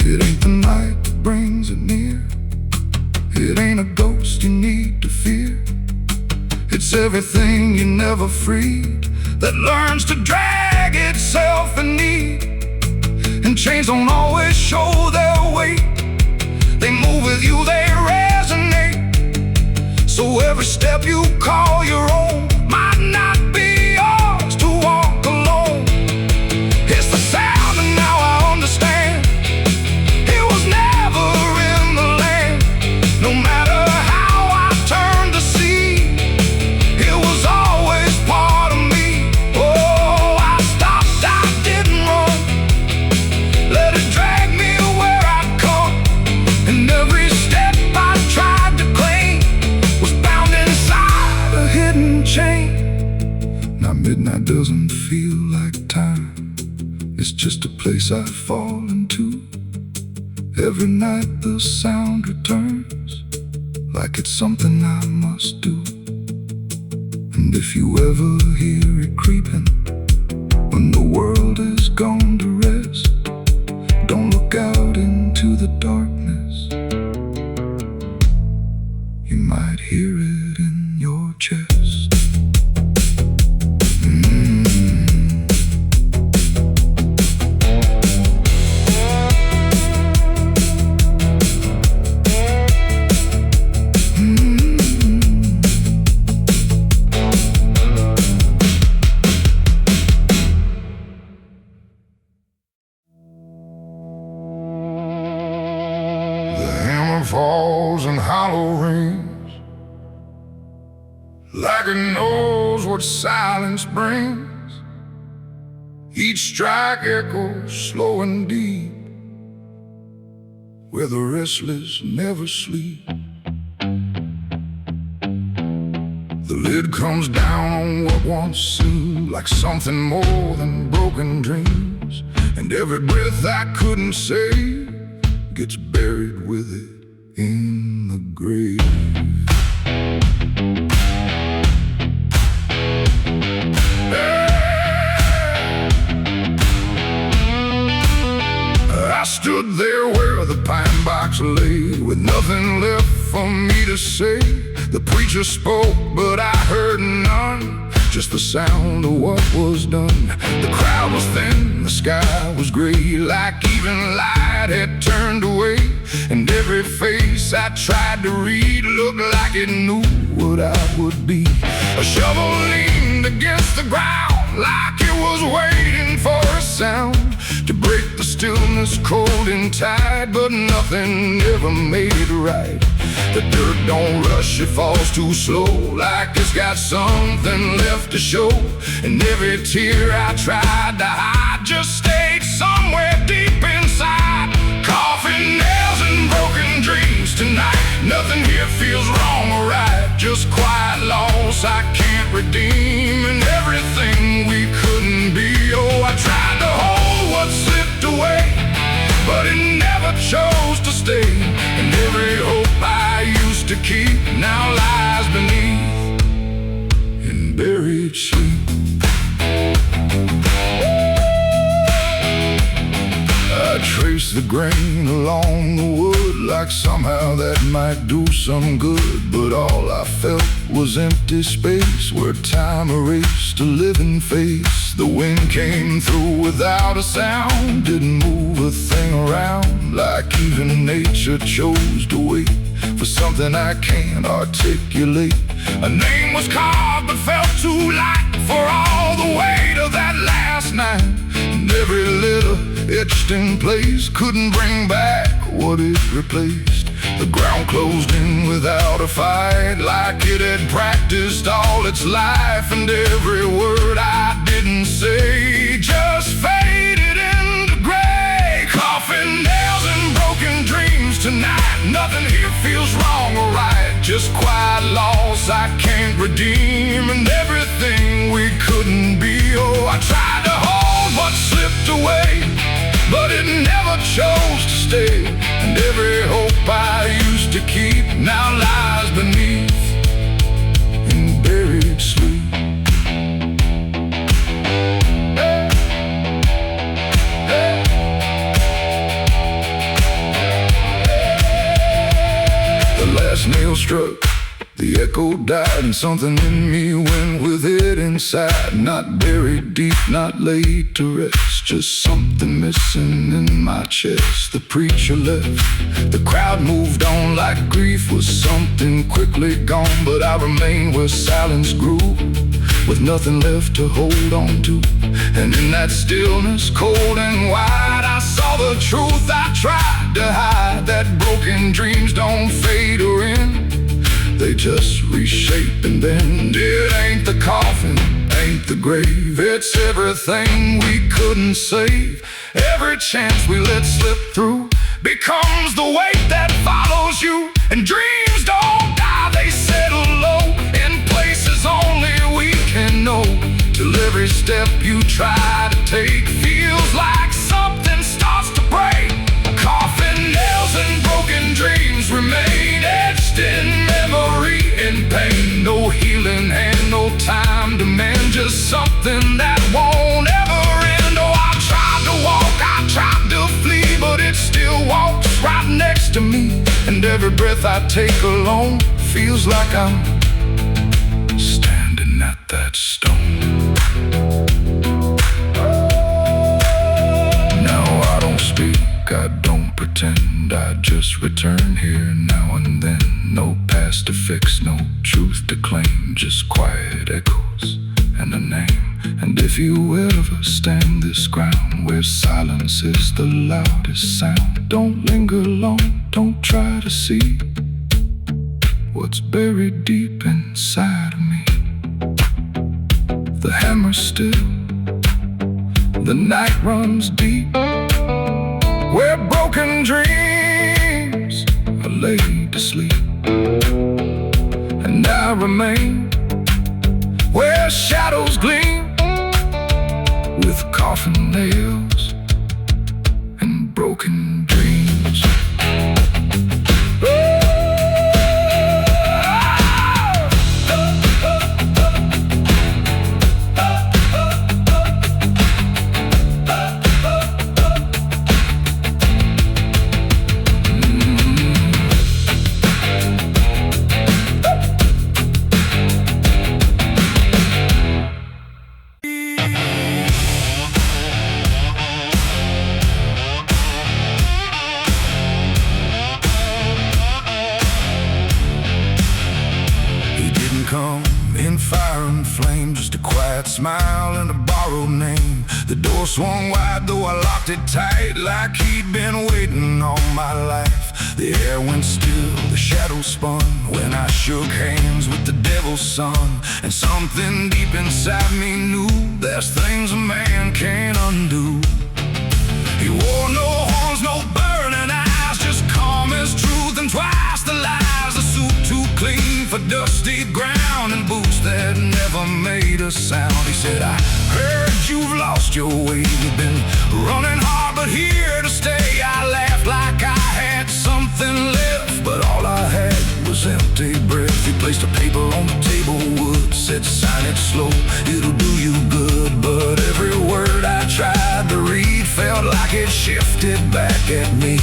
It ain't the night that brings it near, it ain't a ghost you need to fear. It's everything you never freed that learns to drag itself in need. And chains don't always show their weight, they move with you, they resonate. So every step you call your own might not be yours to walk alone. It's the sound and now I understand, it was never in place I fall into. Every night the sound returns, like it's something I must do. And if you ever hear it creeping, when the world is gone to rest, don't look out into the darkness. You might hear it in your chest. Falls and hollow rings, like it knows what silence brings. Each strike echoes slow and deep, where the restless never sleep. The lid comes down on what once seemed like something more than broken dreams, and every breath I couldn't save gets buried with it in the grave. I stood there where the pine box lay, with nothing left for me to say. The preacher spoke, but I heard none, just the sound of what was done. The crowd was thin, the sky was gray, like even light had turned away. And every face I tried to read looked like it knew what I would be. A shovel leaned against the ground, like it was waiting for a sound to break the stillness cold and tight, but nothing ever made it right. The dirt don't rush, it falls too slow, like it's got something left to show. And every tear I tried to hide just stayed somewhere deep inside. Coffin nails and broken dreams tonight. Nothing here feels wrong or right, just quiet loss I can't redeem. And everything we couldn't be. Oh, I tried to hold what slipped away, but it never chose to stay. And every hope I used to keep now lies beneath in buried sleep. I traced the grain along the wood, like somehow that might do some good. But all I felt was empty space, where time erased a living face. The wind came through without a sound, didn't move a thing around, like even nature chose to wait for something I can't articulate. A name was carved but felt too light for all the weight of that last night. And every letter etched in place couldn't bring back what it replaced. The ground closed in without a fight, like it had practiced all its life. And every word I didn't say just faded into gray. Coffin nails and broken dreams tonight. Nothing here feels wrong or right, just quiet loss I can't redeem. And everything we couldn't be. Oh, I tried to hold what slipped away, but it never chose to stay. And every hope I used to keep now lies beneath in buried sleep. The last nail struck, the echo died, and something in me went with it inside. Not buried deep, not laid to rest, just something missing in my chest. The preacher left, the crowd moved on, like grief was something quickly gone. But I remained where silence grew, with nothing left to hold on to. And in that stillness, cold and wide, I saw the truth I tried to hide, that broken dreams don't fade or end, they just reshape and bend. It ain't the coffin, ain't the grave, it's everything we couldn't save. Every chance we let slip through becomes the weight that follows you. And dreams don't die, they settle low in places only we can know. Till every step you try to take feels like something And every breath I take alone feels like I'm standing at that stone. Now I don't speak, I don't pretend, I just return here now and then. No past to fix, no truth to claim, just quiet echoes and a name. And if you ever stand this ground where silence is the loudest sound, don't linger long, don't try to see what's buried deep inside of me. The hammer's still, the night runs deep, where broken dreams are laid to sleep. And I remain where shadows gleam, with coffin nails and broken dreams. Come in fire and flame, just a quiet smile and a borrowed name. The door swung wide, though I locked it tight, like he'd been waiting all my life. The air went still, the shadows spun, when I shook hands with the devil's son. And something deep inside me knew there's things a man can't undo. He wore no horns, no burning eyes, just calm as truth and twice the lies. A suit too clean for dusty ground and boots that never made a sound. He said, I heard you've lost your way, you've been running hard but here to stay. I laughed like I had something left, but all I had was empty breath. He placed a paper on the table, wood, said sign it slow, it'll do you good. But every word I tried to read felt like it shifted back at me.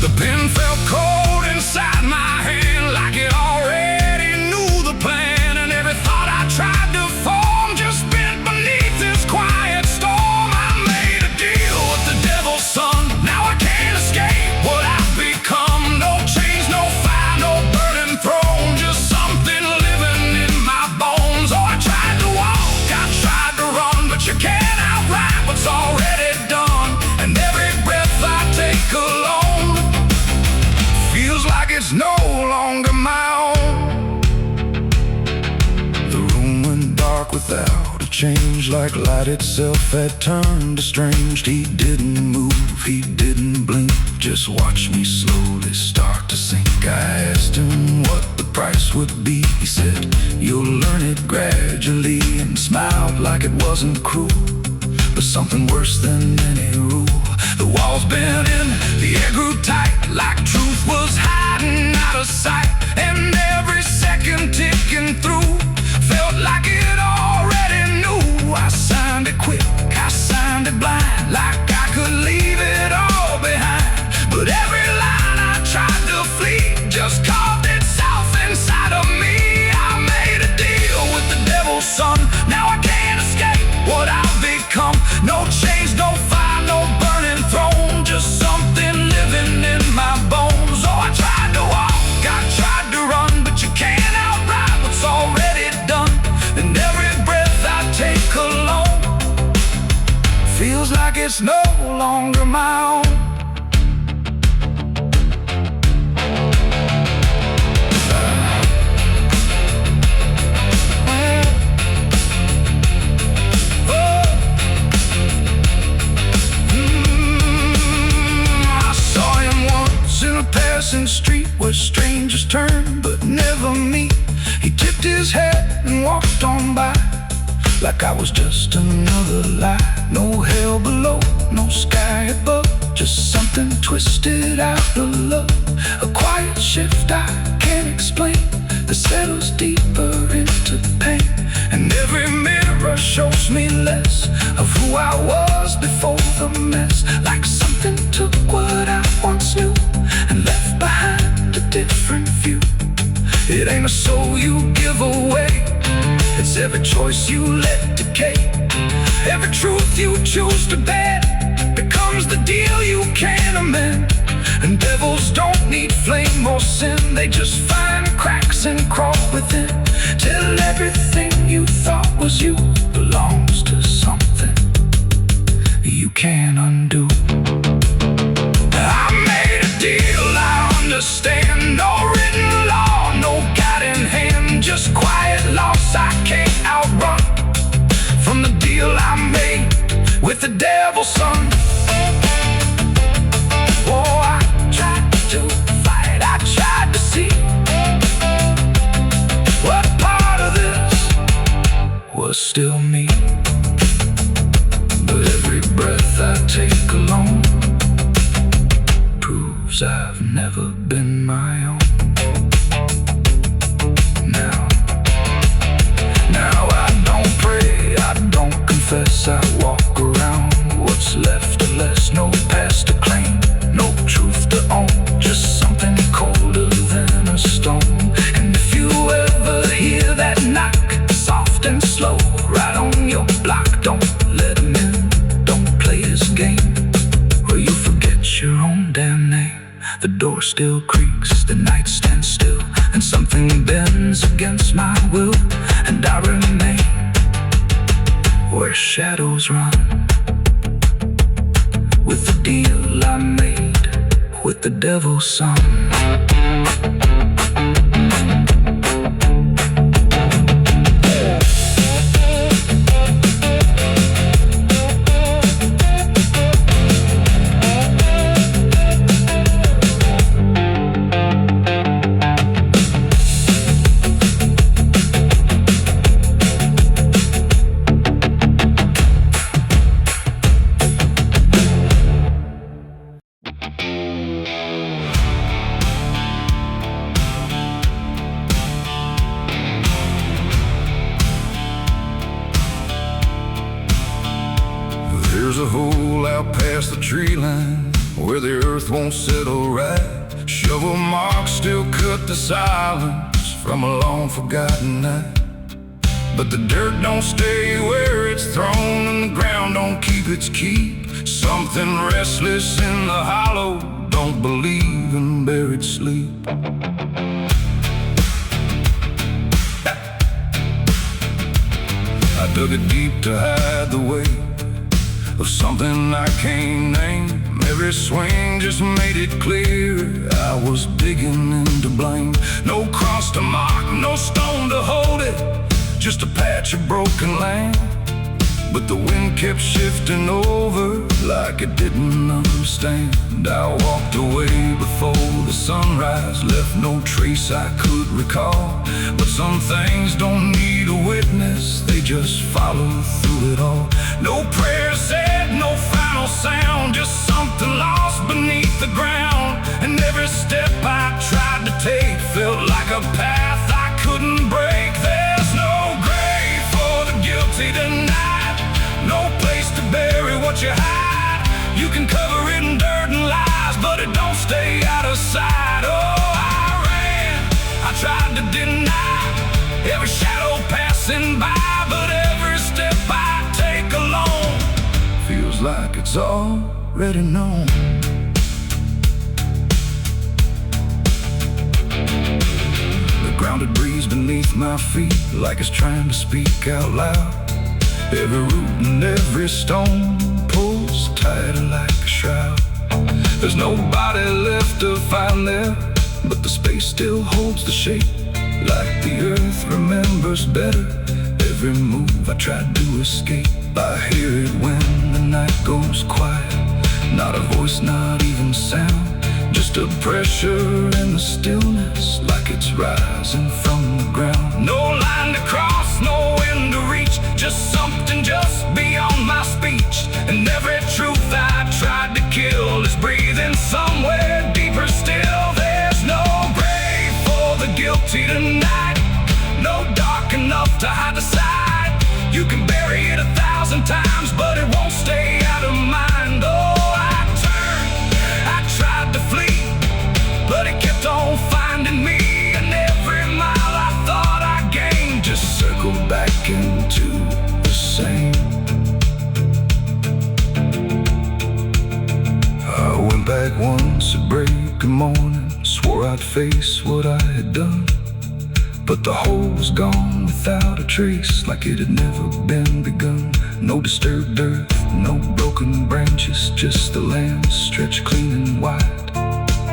The pen felt cold inside my hand, like it already knew the plan. And every thought I tried to form just bent beneath this quiet storm. I made a deal with the devil's son, now I can't escape what I've become. No chains, no fire, no burning throne, just something living in my bones. Oh, I tried to walk, I tried to run, but you can't outride what's already done. And every breath I take alone feels like it's no longer my own. The room went dark without a change, like light itself had turned estranged. He didn't move, he didn't blink, just watched me slowly start to sink. I asked him what the price would be. He said, you'll learn it gradually, and smiled like it wasn't cruel, but something worse than any rule. The walls bent in, the air grew tight, like truth was hiding out of sight. And every second ticking through felt like it already knew. I signed it quick, I signed it blind, like I could leave it all behind. But every line I tried to flee just carved itself inside of me. I made a deal with the devil's son, now I can't escape what I've become. No chains, no fire, no burning throne, just something living in my bones. Oh, I tried to walk, I tried to run, but you can't outride what's already done. And every breath I take alone feels like it's no longer my own. Passing street where strangers turn but never meet. He tipped his head and walked on by, like I was just another lie. No hell below, no sky above, just something twisted out of love. A quiet shift I can't explain that settles deeper into pain. And every mirror shows me less of who I was before the mess. Like something took what I once knew and left behind every choice you let decay, every truth you choose to bed becomes the deal you can't amend. And devils don't need flame or sin, they just find cracks and crawl within, till everything you thought was you belongs to something you can't undo. I made a deal I understand, no written law, no guiding hand, just quiet loss I can't outrun from the deal I made with the devil's son. Oh, I tried to fight, I tried to see what part of this was still me. But every breath I take alone proves I've never been my own. Now I don't pray, I don't confess, I walk around what's left or less. No past to claim, no truth to own, just something colder than a stone. And if you ever hear that knock, soft and slow, right on your block, don't let him in, don't play his game, or you forget your own damn name. The door still creaks, the night stands still, and something bends against my will, and I remain where shadows run, with the deal I made with the devil's son. There's a hole out past the tree line where the earth won't settle right. Shovel marks still cut the silence from a long forgotten night. But the dirt don't stay where it's thrown, and the ground don't keep its keep. Something restless in the hollow don't believe in buried sleep. I dug it deep to hide the weight of something I can't name. Every swing just made it clear I was digging into blame. No cross to mark, no stone to hold it, just a patch of broken land. But the wind kept shifting over like it didn't understand. I walked away before the sunrise, left no trace I could recall. But some things don't need a witness, they just follow through it all. No prayer said, no final sound, just something lost beneath the ground. And every step I tried to take felt like a path I couldn't break. There's no grave for the guilty tonight, no place to bury what you hide. You can cover it in dirt and lies, but it don't stay out of sight. Oh, I ran, I tried to deny every shadow passing by, but every step I take alone feels like it's already known. The grounded breeze beneath my feet, like it's trying to speak out loud. Every root and every stone pulls tighter like a shroud. There's nobody left to find there, but the space still holds the shape, like the earth remembers better every move I tried to escape. I hear it when the night goes quiet, not a voice, not even sound, just a pressure in the stillness, like it's rising from the ground. No line to cross, no end to reach, just something just beyond my speech. And every truth I tried to kill is breathing somewhere deeper still. There's no grave for the guilty tonight, no dark enough to hide the sight. You can bury it 1,000 times, but it won't stay out of mind. Oh, I turned, I tried to flee, but it kept on finding me. And every mile I thought I gained just circled back in I'd face what I had done. But the hole was gone without a trace, like it had never been begun. No disturbed earth, no broken branches, just the land stretched clean and wide.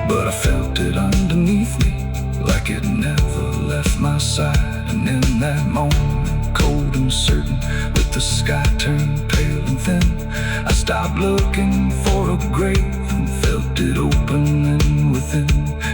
But I felt it underneath me, like it never left my side. And in that moment, cold and certain, with the sky turned pale and thin, I stopped looking for a grave and felt it opening within.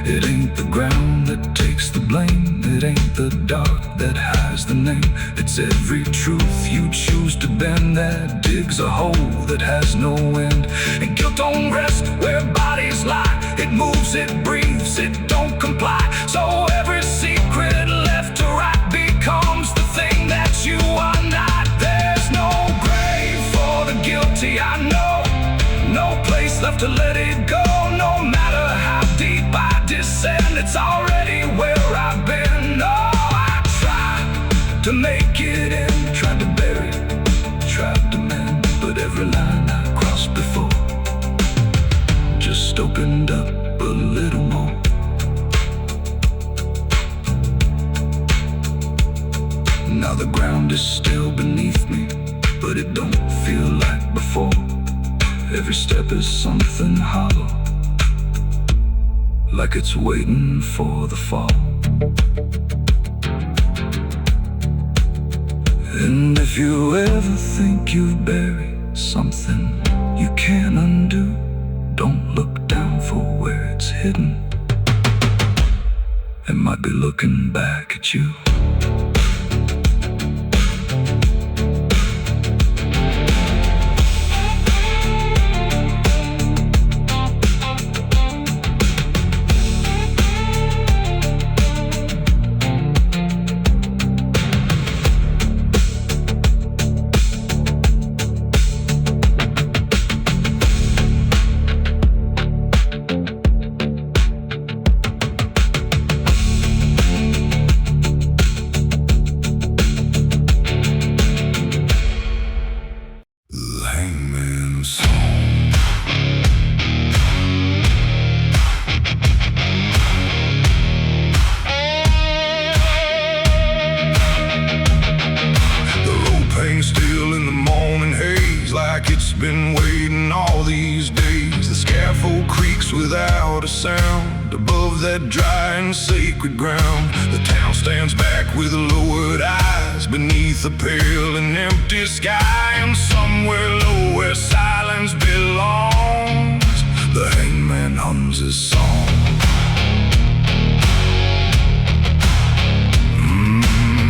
It ain't the ground that takes the blame, it ain't the dark that hides the name. It's every truth you choose to bend that digs a hole that has no end. And guilt don't rest where bodies lie, it moves, it breathes, it don't comply. So every secret left to right becomes the thing that you are not. There's no grave for the guilty, I know, no place left to let it go. No matter how deep I descend, it's already where I've been. Oh, I tried to make it in, tried to bury it, tried to mend, but every line I crossed before just opened up a little more. Now the ground is still beneath me, but it don't feel like before. Every step is something hollow, like it's waiting for the fall. And if you ever think you've buried something you can't undo, don't look down for where it's hidden. It might be looking back at you. Been waiting all these days. The scaffold creaks without a sound above that dry and sacred ground. The town stands back with lowered eyes beneath a pale and empty sky. And somewhere low where silence belongs, the hangman hums his song.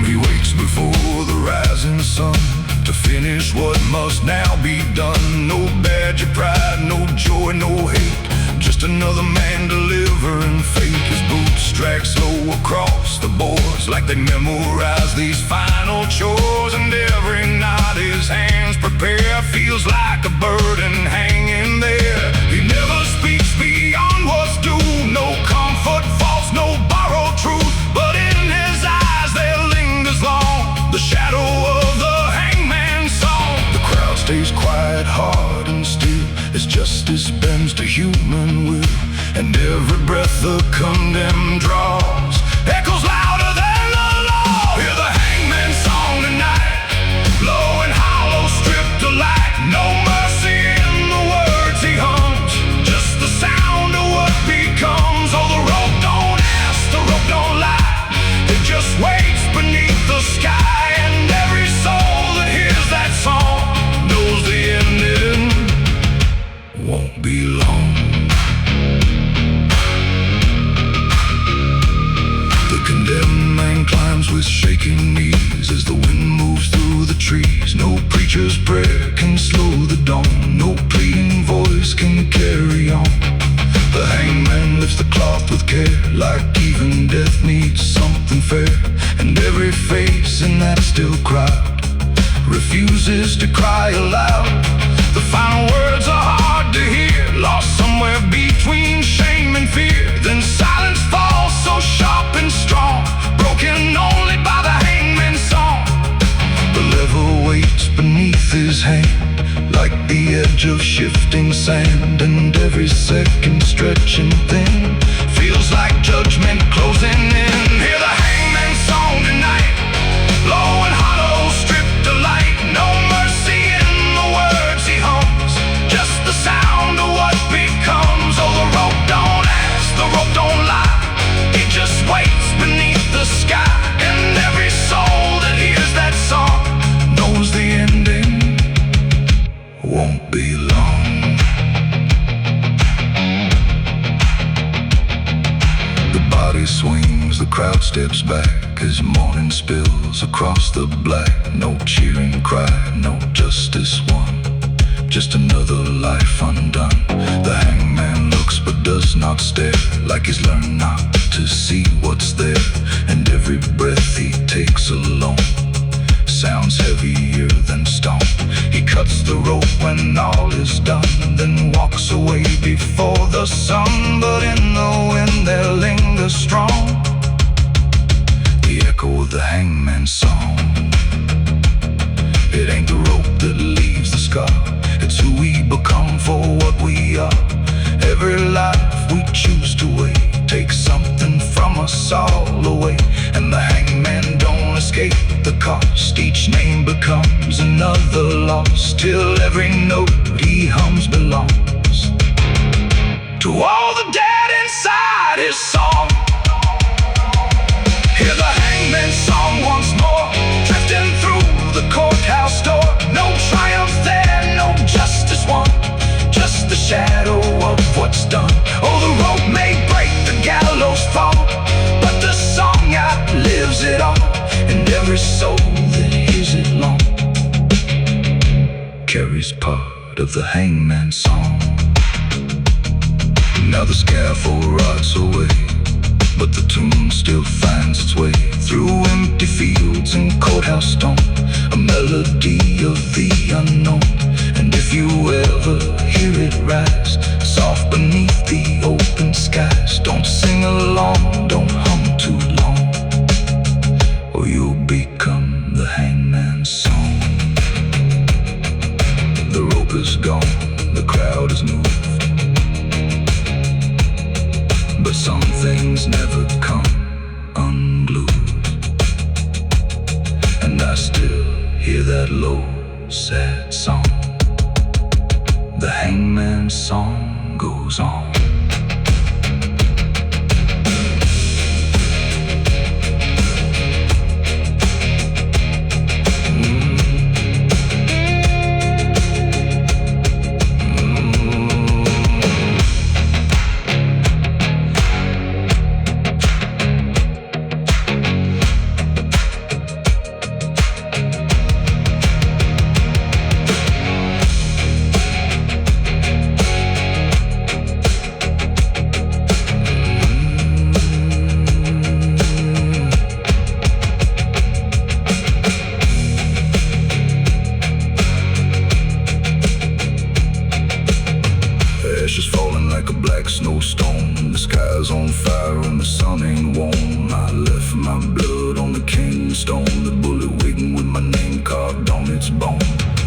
He wakes before the rising sun to finish what must now be done. No badge of pride, no joy, no hate, just another man delivering fate. His boots drag slow across the boards, like they memorize these final chores. And every night his hands prepare feels like a burden hanging there. He never speaks beyond what's due, no comfort false, no borrowed truth, but in his eyes there lingers long the shadow of the stays quiet, hard and still, as justice bends to human will. And every breath the condemned draws echoes louder than the law. Hear the hangman's song tonight, low and hollow, stripped to light. No mercy in the words he hums, just the sound of what becomes. Oh, the rope don't ask, the rope don't lie, it just waits beneath the sky. And every soul that hears that song knows the ending won't be long. The condemned man climbs with shaking knees as the wind moves through the trees. No preacher's prayer can slow the dawn, no pleading voice can carry on. The hangman lifts the cloth with care, like even death needs something fair. And every face in that still crowd refuses to cry aloud. The final words are hard to hear, lost somewhere between shame and fear. Then silence falls so sharp and strong, broken only by the hangman's song. The lever waits beneath his hand, like the edge of shifting sand. And every second stretching thin feels like judgment The body swings, the crowd steps back as morning spills across the black. No cheering cry, no justice won, just another life undone. The hangman looks but does not stare, like he's learned not to see what's there. And every breath he takes alone sounds heavier than stone. He cuts the rope when all is done, then walks away before the sun. But in the wind there lingers strong the echo of the hangman's song. It ain't the rope that leaves the scar, it's who we become for what we are. Every life we choose to wait takes something from us all away. And the hangman don't escape the cost, each name becomes another loss, till every note he hums belongs to all the dead inside his song. Hear the hangman's song once more, drifting through the courthouse door. No triumph there, no justice won, just the shadow of what's done. Oh, the rope may break, the gallows fall, but the song outlives it all. And every soul that hears it long carries part of the hangman's song. Now the scaffold rots away, but the tune still finds its way through empty fields and courthouse stone, a melody of the unknown. And if you ever hear it rise, soft beneath the open skies, don't sing along, don't hum too long, or you'll become the hangman's song. The rope is gone, the crowd is moved, but some things never come unglued. And I still hear that low, sad song. The hangman's song goes on. Ashes falling like a black snowstorm, the sky's on fire and the sun ain't warm. I left my blood on the king's stone, the bullet waiting with my name carved on its bone.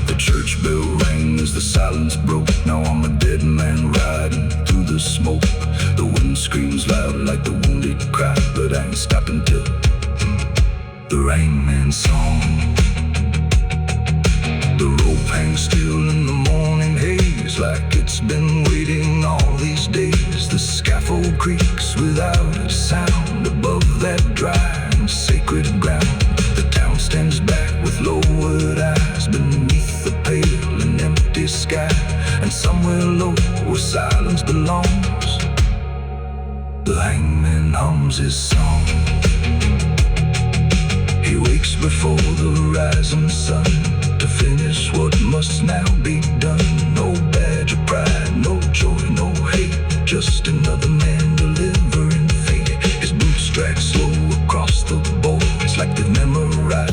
The church bell rang as the silence broke, now I'm a dead man riding through the smoke. The wind screams loud like the wounded cry, but I ain't stopping till the hangman's song. The rope hangs still in the morning haze, like it's been waiting all these days. The scaffold creaks without a sound above that dry and sacred ground. The town stands back with lowered eyes beneath the pale and empty sky. And somewhere low where silence belongs, the hangman hums his song. He wakes before the rising sun to finish what must now be done. No badge of pride, no joy, no hate, just another